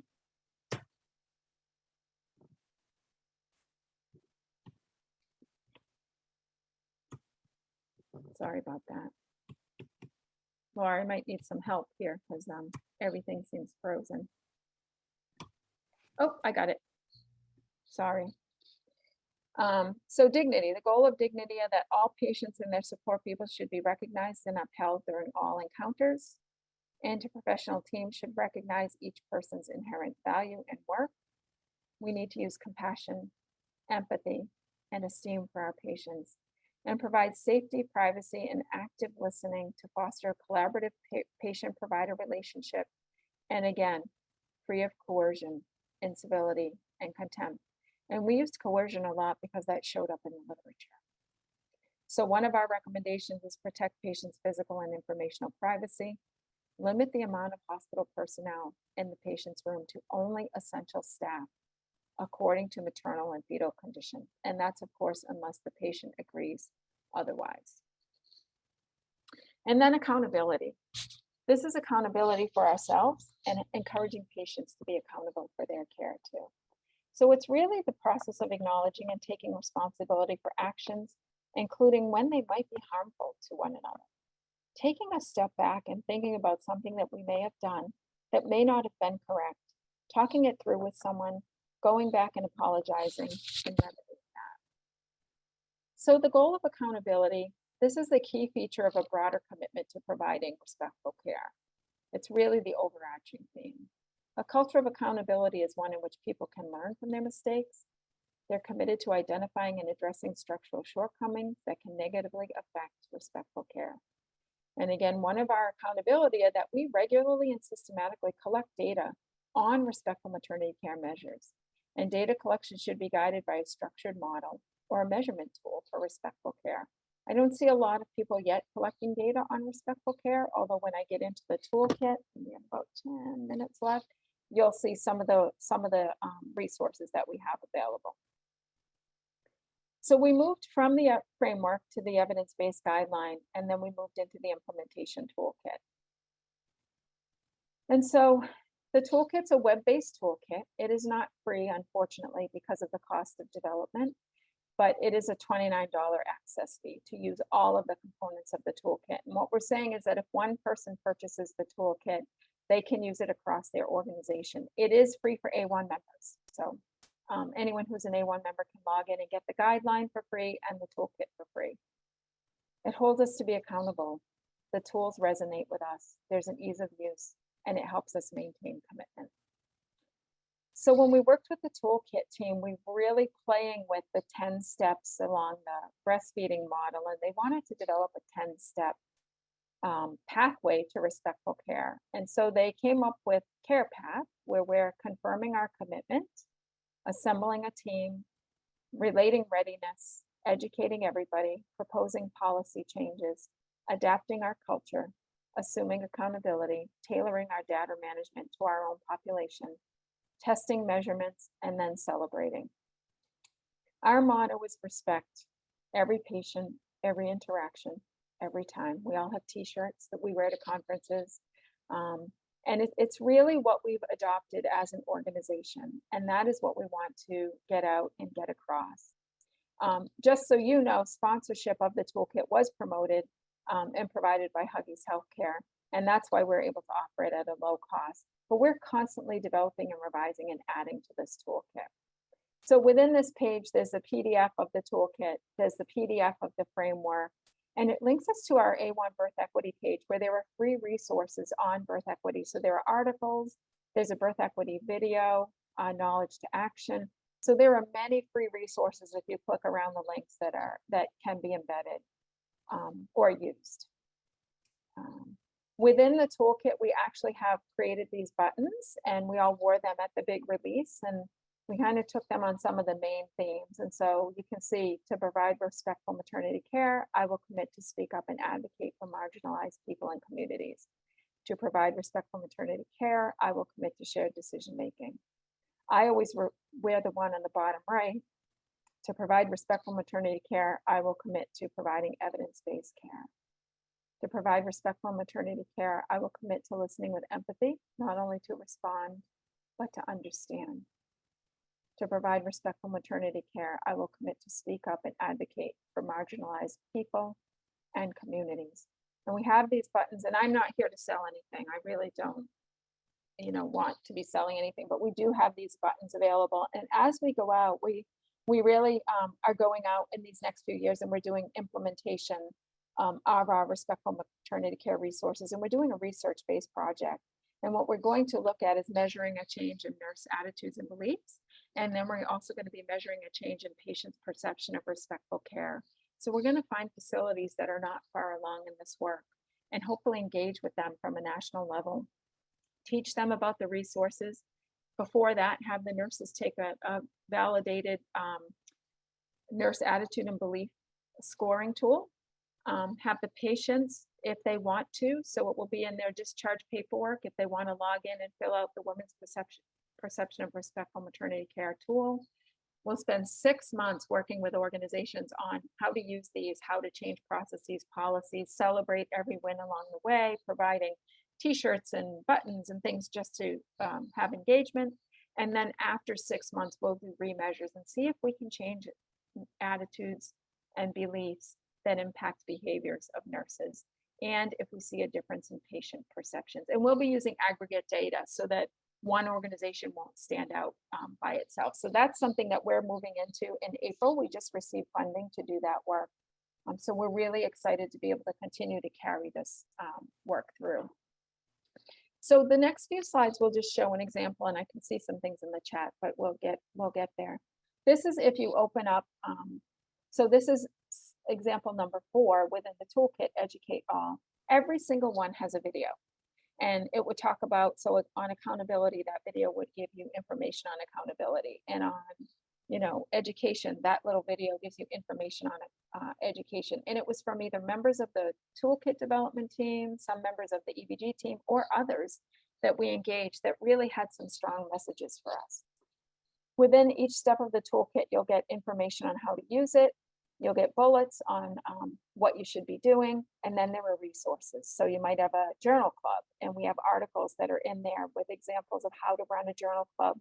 Sorry about that. Laura, I might need some help here because everything seems frozen. Oh, I got it. Sorry. So dignity, the goal of dignity is that all patients and their support people should be recognized and upheld during all encounters. Interprofessional teams should recognize each person's inherent value and worth. We need to use compassion, empathy, and esteem for our patients and provide safety, privacy, and active listening to foster a collaborative patient-provider relationship. And again, free of coercion, incivility, and contempt. And we used coercion a lot because that showed up in the literature. So one of our recommendations is protect patients' physical and informational privacy, limit the amount of hospital personnel in the patient's room to only essential staff according to maternal and fetal condition. And that's, of course, unless the patient agrees otherwise. And then accountability. This is accountability for ourselves and encouraging patients to be accountable for their care too. So it's really the process of acknowledging and taking responsibility for actions, including when they might be harmful to one another. Taking a step back and thinking about something that we may have done that may not have been correct, talking it through with someone, going back and apologizing and remedying that. So the goal of accountability, this is the key feature of a broader commitment to providing respectful care. It's really the overarching theme. A culture of accountability is one in which people can learn from their mistakes. They're committed to identifying and addressing structural shortcomings that can negatively affect respectful care. And again, one of our accountability is that we regularly and systematically collect data on respectful maternity care measures. And data collection should be guided by a structured model or a measurement tool for respectful care. I don't see a lot of people yet collecting data on respectful care, although when I get into the toolkit, we have about 10 minutes left, you'll see some of the resources that we have available. So we moved from the framework to the evidence-based guideline, and then we moved into the implementation toolkit. And so the toolkit's a web-based toolkit. It is not free, unfortunately, because of the cost of development, but it is a $29 access fee to use all of the components of the toolkit. And what we're saying is that if one person purchases the toolkit, they can use it across their organization. It is free for A1 members. So anyone who's an A1 member can log in and get the guideline for free and the toolkit for free. It holds us to be accountable. The tools resonate with us. There's an ease of use, and it helps us maintain commitment. So when we worked with the toolkit team, we were really playing with the 10 steps along the breastfeeding model, and they wanted to develop a 10-step pathway to respectful care. And so they came up with Care Path, where we're confirming our commitment, assembling a team, relating readiness, educating everybody, proposing policy changes, adapting our culture, assuming accountability, tailoring our data management to our own population, testing measurements, and then celebrating. Our motto is respect every patient, every interaction, every time. We all have t-shirts that we wear to conferences. And it's really what we've adopted as an organization. And that is what we want to get out and get across. Just so you know, sponsorship of the toolkit was promoted and provided by Huggies Healthcare. And that's why we're able to offer it at a low cost. But we're constantly developing and revising and adding to this toolkit. So within this page, there's a PDF of the toolkit, there's the PDF of the framework, and it links us to our A1 birth equity page where there are free resources on birth equity. So there are articles, there's a birth equity video, knowledge to action. So there are many free resources if you click around the links that can be embedded or used. Within the toolkit, we actually have created these buttons, and we all wore them at the big release, and we kind of took them on some of the main themes. And so you can see, to provide respectful maternity care, I will commit to speak up and advocate for marginalized people and communities. To provide respectful maternity care, I will commit to shared decision making. I always wear the one on the bottom right. To provide respectful maternity care, I will commit to providing evidence-based care. To provide respectful maternity care, I will commit to listening with empathy, not only to respond, but to understand. To provide respectful maternity care, I will commit to speak up and advocate for marginalized people and communities. And we have these buttons, and I'm not here to sell anything. I really don't, want to be selling anything, but we do have these buttons available. And as we go out, we really are going out in these next few years, and we're doing implementation of our respectful maternity care resources. And we're doing a research-based project. And what we're going to look at is measuring a change in nurse attitudes and beliefs. And then we're also going to be measuring a change in patients' perception of respectful care. So we're going to find facilities that are not far along in this work and hopefully engage with them from a national level, teach them about the resources. Before that, have the nurses take a validated nurse attitude and belief scoring tool, have the patients, if they want to, so it will be in their discharge paperwork, if they want to log in and fill out the women's perception of respectful maternity care tool. We'll spend 6 months working with organizations on how to use these, how to change processes, policies, celebrate every win along the way, providing t-shirts and buttons and things just to have engagement. And then after 6 months, we'll do remeasures and see if we can change attitudes and beliefs that impact behaviors of nurses, and if we see a difference in patient perceptions. And we'll be using aggregate data so that one organization won't stand out by itself. So that's something that we're moving into in April. We just received funding to do that work. So we're really excited to be able to continue to carry this work through. So the next few slides will just show an example, and I can see some things in the chat, but we'll get there. This is if you open up, so this is example number 4 within the toolkit, Educate All. Every single one has a video, and it would talk about, so on accountability, that video would give you information on accountability, and on education, that little video gives you information on education. And it was from either members of the toolkit development team, some members of the EBG team, or others that we engaged that really had some strong messages for us. Within each step of the toolkit, you'll get information on how to use it. You'll get bullets on what you should be doing, and then there are resources. So you might have a journal club, and we have articles that are in there with examples of how to run a journal club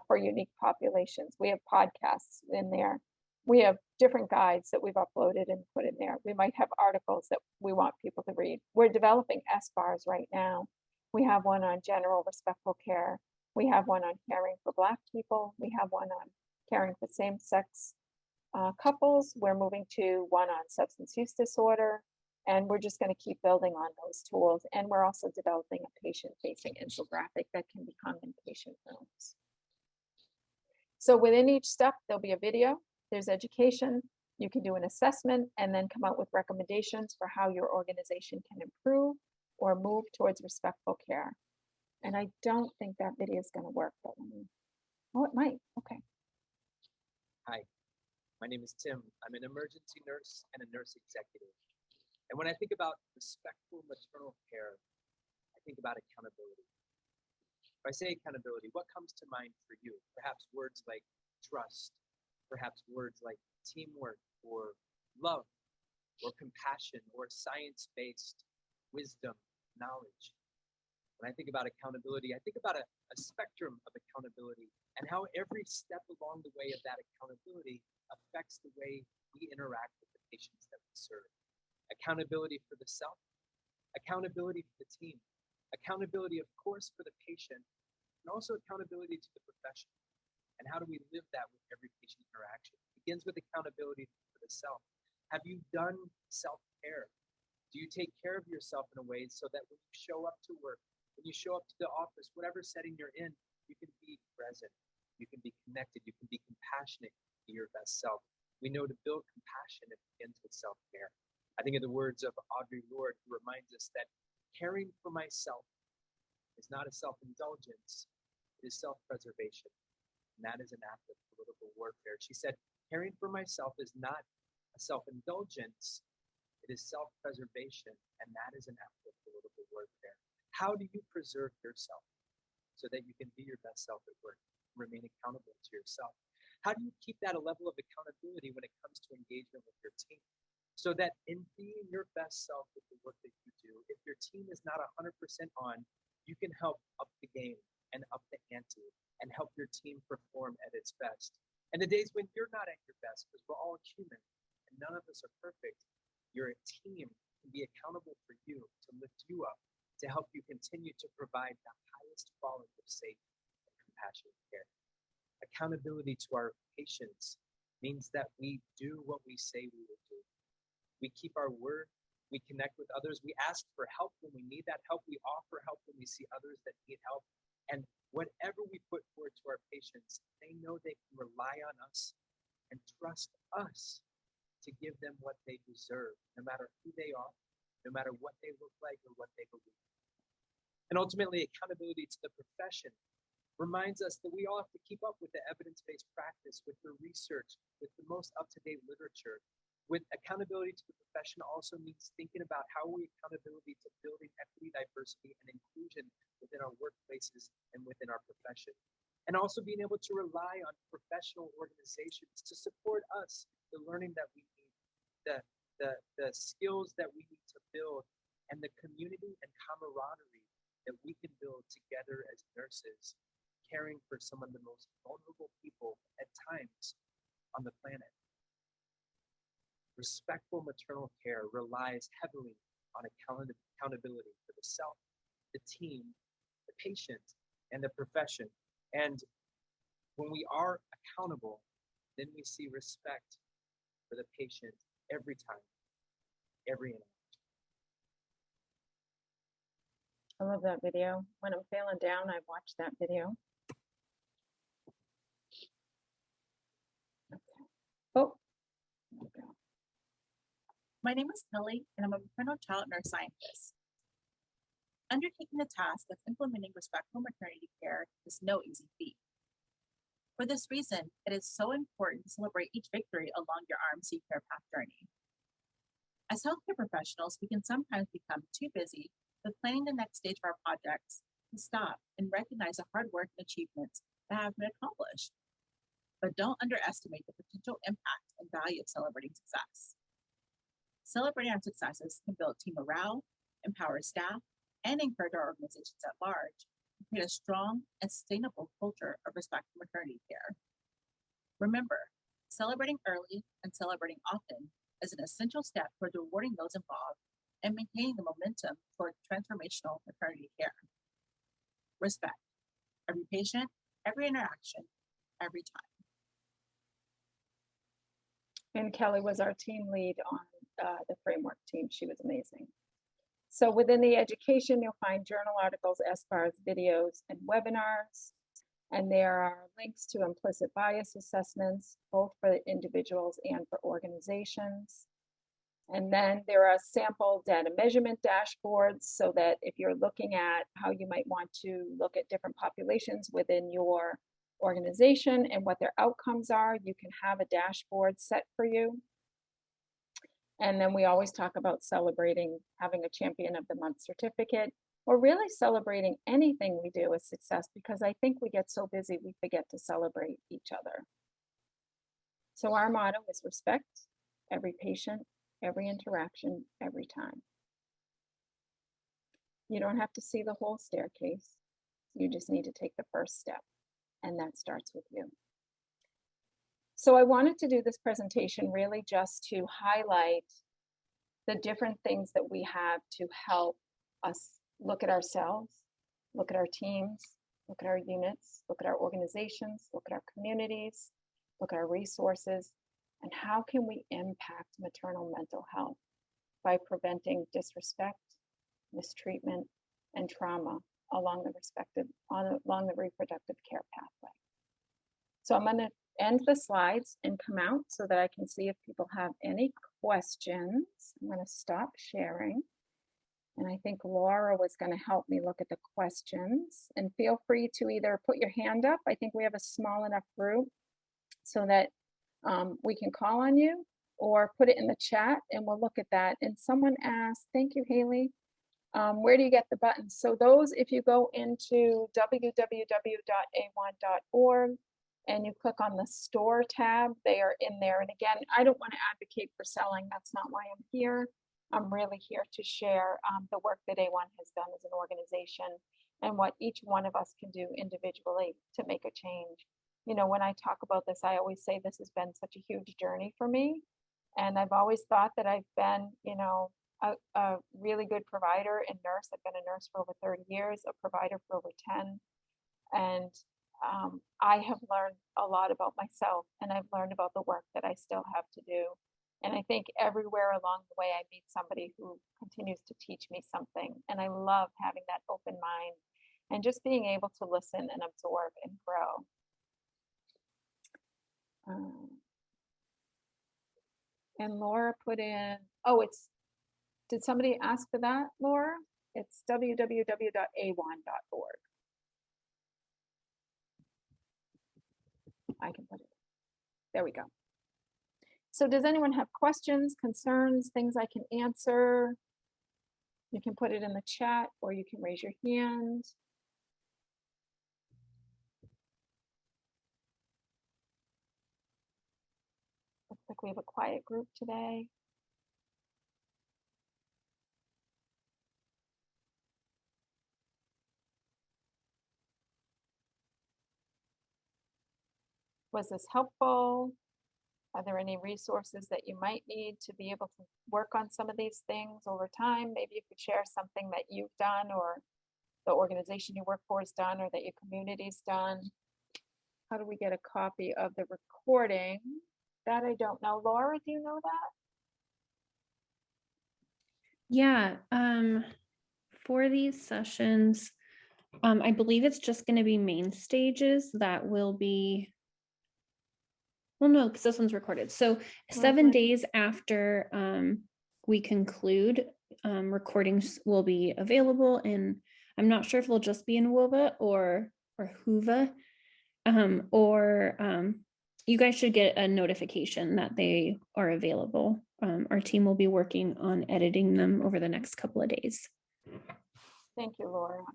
for unique populations. We have podcasts in there. We have different guides that we've uploaded and put in there. We might have articles that we want people to read. We're developing SBARs right now. We have one on general respectful care. We have one on caring for Black people. We have one on caring for same-sex couples. We're moving to one on substance use disorder, and we're just going to keep building on those tools. And we're also developing a patient-facing infographic that can become in-patient films. So within each step, there'll be a video, there's education, you can do an assessment, and then come out with recommendations for how your organization can improve or move towards respectful care. And I don't think that video is going to work, but oh, it might. Okay. Hi, my name is Tim. I'm an emergency nurse and a nurse executive. And when I think about respectful maternal care, I think about accountability. If I say accountability, what comes to mind for you? Perhaps words like trust, perhaps words like teamwork or love or compassion or science-based wisdom, knowledge. When I think about accountability, I think about a spectrum of accountability and how every step along the way of that accountability affects the way we interact with the patients that we serve. Accountability for the self, accountability to the team, accountability, of course, for the patient, and also accountability to the profession. And how do we live that with every patient interaction? It begins with accountability for the self. Have you done self-care? Do you take care of yourself in a way so that when you show up to work, when you show up to the office, whatever setting you're in, you can be present, you can be connected, you can be compassionate, be your best self. We know to build compassion, it begins with self-care. I think of the words of Audre Lorde, who reminds us that caring for myself is not a self-indulgence, it is self-preservation. And that is an act of political warfare. She said, caring for myself is not a self-indulgence, it is self-preservation, and that is an act of political warfare. How do you preserve yourself so that you can be your best self at work, remain accountable to yourself? How do you keep that a level of accountability when it comes to engagement with your team? So that in being your best self with the work that you do, if your team is not 100% on, you can help up the game and up the ante and help your team perform at its best. And the days when you're not at your best, because we're all human and none of us are perfect, your team can be accountable for you, to lift you up, to help you continue to provide the highest quality of safe and compassionate care. Accountability to our patients means that we do what we say we will do. We keep our word, we connect with others, we ask for help when we need that help, we offer help when we see others that need help. And whatever we put forward to our patients, they know they can rely on us and trust us to give them what they deserve, no matter who they are, no matter what they look like or what they believe. And ultimately, accountability to the profession reminds us that we all have to keep up with the evidence-based practice, with the research, with the most up-to-date literature. With accountability to the profession also means thinking about how we accountability to building equity, diversity, and inclusion within our workplaces and within our profession. And also being able to rely on professional organizations to support us, the learning that we need, the skills that we need to build, and the community and camaraderie that we can build together as nurses, caring for some of the most vulnerable people at times on the planet. Respectful maternal care relies heavily on accountability for the self, the team, the patient, and the profession. And when we are accountable, then we see respect for the patient every time, every interaction. I love that video. When I'm feeling down, I watch that video. Okay. Oh, there we go. My name is Kelly, and I'm a maternal child nurse scientist. Undertaking the task of implementing respectful maternity care is no easy feat. For this reason, it is so important to celebrate each victory along your RMC care path journey. As healthcare professionals, we can sometimes become too busy with planning the next stage of our projects to stop and recognize the hard work and achievements that have been accomplished. But don't underestimate the potential impact and value of celebrating success. Celebrating our successes can build team morale, empower staff, and encourage our organizations at large to create a strong and sustainable culture of respectful maternity care. Remember, celebrating early and celebrating often is an essential step toward rewarding those involved and maintaining the momentum toward transformational maternity care. Respect every patient, every interaction, every time. And Kelly was our team lead on the framework team. She was amazing. So within the education, you'll find journal articles as far as videos and webinars. And there are links to implicit bias assessments, both for individuals and for organizations. And then there are sample data measurement dashboards so that if you're looking at how you might want to look at different populations within your organization and what their outcomes are, you can have a dashboard set for you. And then we always talk about celebrating having a Champion of the Month certificate, or really celebrating anything we do as success, because I think we get so busy we forget to celebrate each other. So our motto is respect every patient, every interaction, every time. You don't have to see the whole staircase. You just need to take the first step, and that starts with you. So I wanted to do this presentation really just to highlight the different things that we have to help us look at ourselves, look at our teams, look at our units, look at our organizations, look at our communities, look at our resources, and how can we impact maternal mental health by preventing disrespect, mistreatment, and trauma along the reproductive care pathway. So I'm going to end the slides and come out so that I can see if people have any questions. I'm going to stop sharing. And I think Laura was going to help me look at the questions. And feel free to either put your hand up. I think we have a small enough group so that we can call on you, or put it in the chat and we'll look at that. And someone asked, thank you, Haley, where do you get the buttons? So those, if you go into www.a1.org and you click on the store tab, they are in there. And again, I don't want to advocate for selling. That's not why I'm here. I'm really here to share the work that A1 has done as an organization and what each one of us can do individually to make a change. You know, when I talk about this, I always say this has been such a huge journey for me. And I've always thought that I've been, you know, a really good provider and nurse. I've been a nurse for over 30 years, a provider for over 10. And I have learned a lot about myself, and I've learned about the work that I still have to do. And I think everywhere along the way, I meet somebody who continues to teach me something. And I love having that open mind and just being able to listen and absorb and grow. And Laura put in, oh, did somebody ask for that, Laura? It's www.a1.org. I can put it, there we go. So does anyone have questions, concerns, things I can answer? You can put it in the chat or you can raise your hand. Looks like we have a quiet group today. Was this helpful? Are there any resources that you might need to be able to work on some of these things over time? Maybe you could share something that you've done or the organization you work for has done or that your community's done. How do we get a copy of the recording? That I don't know. Laura, do you know that? Yeah, for these sessions, I believe it's just going to be main stages that will be, well, no, because this one's recorded. So 7 days after we conclude, recordings will be available, and I'm not sure if they'll just be in WOVA or HUVA, you guys should get a notification that they are available. Our team will be working on editing them over the next couple of days. Thank you, Laura.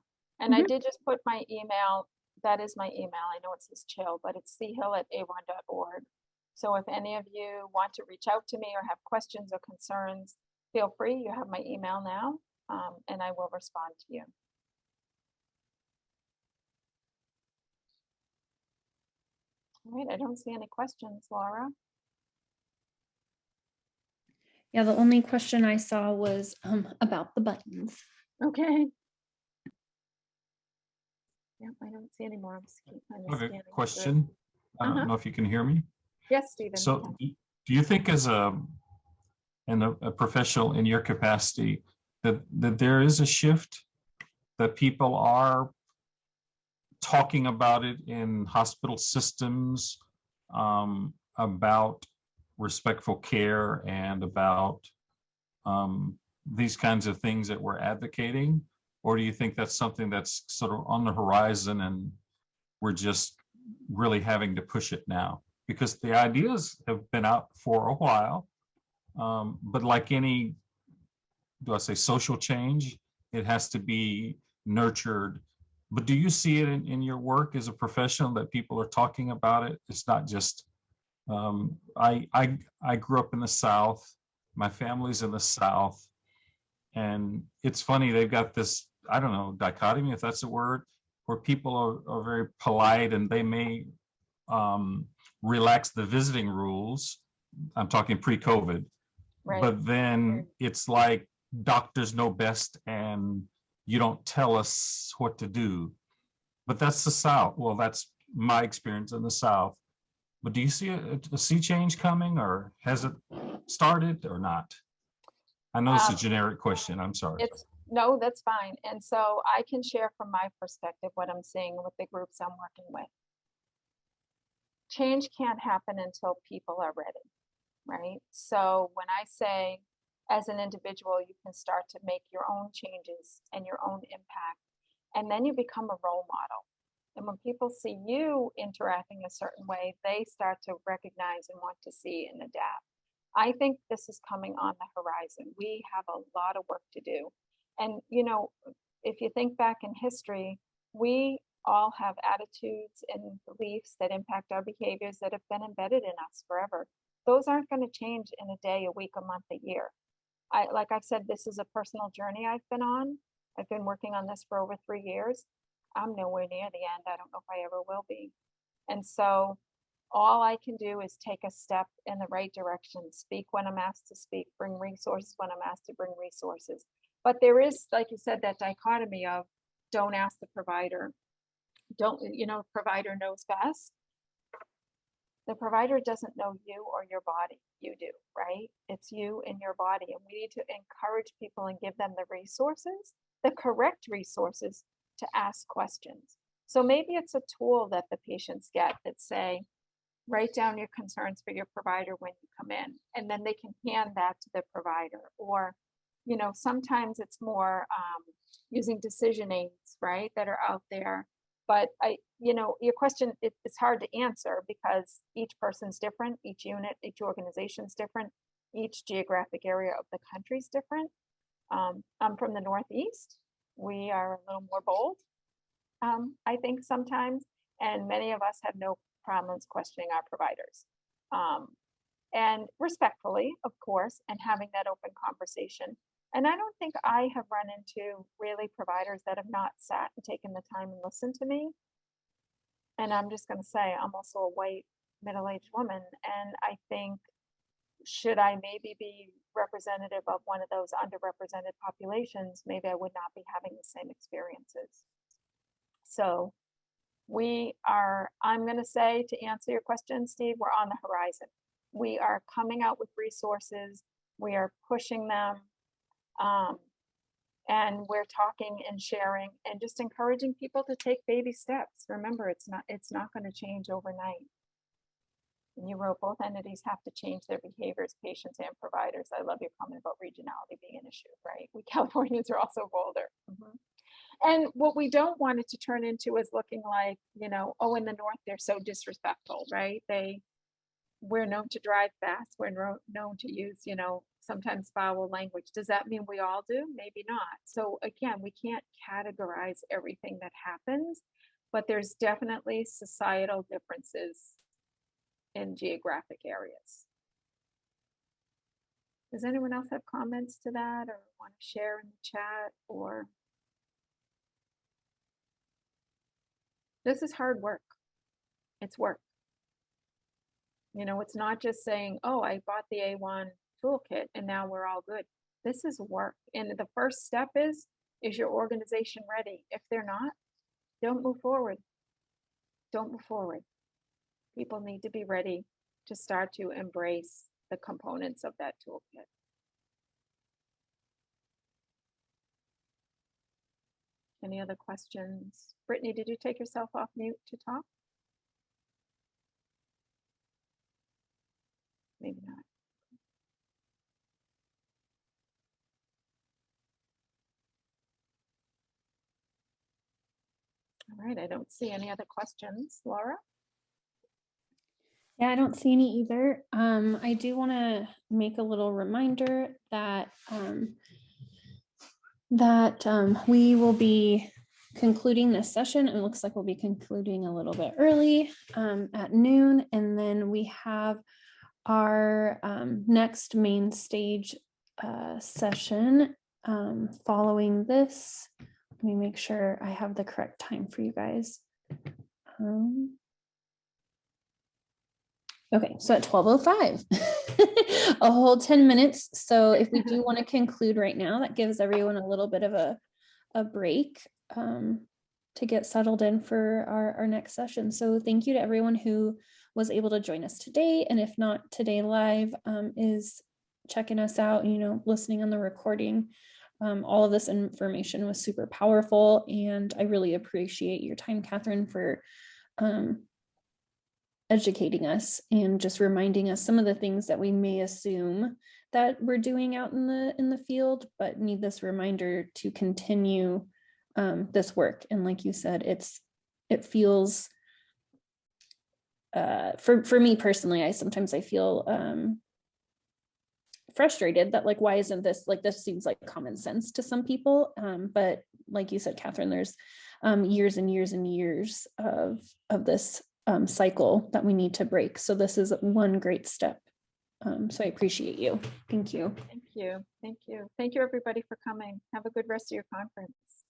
And I did just put my email. That is my email. I know it says chill, but it's chill@a1.org. So if any of you want to reach out to me or have questions or concerns, feel free. You have my email now, and I will respond to you. All right, I don't see any questions, Laura. Yeah, the only question I saw was about the buttons. Okay. Yeah, I don't see any more. I have a question. I don't know if you can hear me. Yes, Stephen. So do you think as a professional in your capacity that there is a shift, that people are talking about it in hospital systems, about respectful care and about these kinds of things that we're advocating? Or do you think that's something that's sort of on the horizon and we're just really having to push it now? Because the ideas have been out for a while, but like any, do I say social change, it has to be nurtured. But do you see it in your work as a professional that people are talking about it? It's not just, I grew up in the South, my family's in the South, and it's funny, they've got this, I don't know, dichotomy, if that's a word, where people are very polite and they may relax the visiting rules. I'm talking pre-COVID, Right. But then it's like doctors know best and you don't tell us what to do. But that's the South. Well, that's my experience in the South. But do you see a sea change coming, or has it started or not? I know it's a generic question. I'm sorry. No, that's fine. And so I can share from my perspective what I'm seeing with the groups I'm working with. Change can't happen until people are ready, right? So when I say, as an individual, you can start to make your own changes and your own impact, and then you become a role model. And when people see you interacting a certain way, they start to recognize and want to see and adapt. I think this is coming on the horizon. We have a lot of work to do. And, you know, if you think back in history, we all have attitudes and beliefs that impact our behaviors that have been embedded in us forever. Those aren't going to change in a day, a week, a month, a year. Like I've said, this is a personal journey I've been on. I've been working on this for over 3 years. I'm nowhere near the end. I don't know if I ever will be. And so all I can do is take a step in the right direction, speak when I'm asked to speak, bring resources when I'm asked to bring resources. But there is, like you said, that dichotomy of don't ask the provider. Don't, you know, provider knows best. The provider doesn't know you or your body. You do, right? It's you and your body. And we need to encourage people and give them the resources, the correct resources to ask questions. So maybe it's a tool that the patients get that say, write down your concerns for your provider when you come in, and then they can hand that to the provider. Or, you know, sometimes it's more using decision aids, right, that are out there. But you know, your question, it's hard to answer because each person's different, each unit, each organization's different, each geographic area of the country's different. I'm from the Northeast. We are a little more bold, I think sometimes, and many of us have no problems questioning our providers. And respectfully, of course, and having that open conversation. And I don't think I have run into really providers that have not sat and taken the time and listened to me. And I'm just going to say, I'm also a white middle-aged woman. And I think, should I maybe be representative of one of those underrepresented populations, maybe I would not be having the same experiences. So I'm going to say, to answer your question, Steve, we're on the horizon. We are coming out with resources. We are pushing them. And we're talking and sharing and just encouraging people to take baby steps. Remember, it's not going to change overnight. And you wrote, both entities have to change their behaviors, patients and providers. I love your comment about regionality being an issue, right? We Californians are also bolder. And what we don't want it to turn into is looking like, you know, oh, in the North, they're so disrespectful, right? We're known to drive fast. We're known to use, you know, sometimes foul language. Does that mean we all do? Maybe not. So again, we can't categorize everything that happens, but there's definitely societal differences in geographic areas. Does anyone else have comments to that or want to share in the chat? Or this is hard work. It's work. You know, it's not just saying, oh, I bought the A1 toolkit and now we're all good. This is work. And the first step is your organization ready? If they're not, don't move forward. Don't move forward. People need to be ready to start to embrace the components of that toolkit. Any other questions? Brittany, did you take yourself off mute to talk? Maybe not. All right, I don't see any other questions. Laura? Yeah, I don't see any either. I do want to make a little reminder that we will be concluding this session. It looks like we'll be concluding a little bit early at noon, and then we have our next main stage session following this. Let me make sure I have the correct time for you guys. Okay, so at 12:05, a whole 10 minutes. So if we do want to conclude right now, that gives everyone a little bit of a break to get settled in for our next session. So thank you to everyone who was able to join us today. And if not today live, is checking us out, listening on the recording. All of this information was super powerful, and I really appreciate your time, Catherine, for educating us and just reminding us some of the things that we may assume that we're doing out in the field, but need this reminder to continue this work. And like you said, it feels for me personally, sometimes I feel frustrated that, like, why isn't this, like, this seems like common sense to some people, but like you said, Catherine, there's years and years and years of this cycle that we need to break. So this is one great step. So I appreciate you. Thank you. Thank you. Thank you. Thank you, everybody, for coming. Have a good rest of your conference.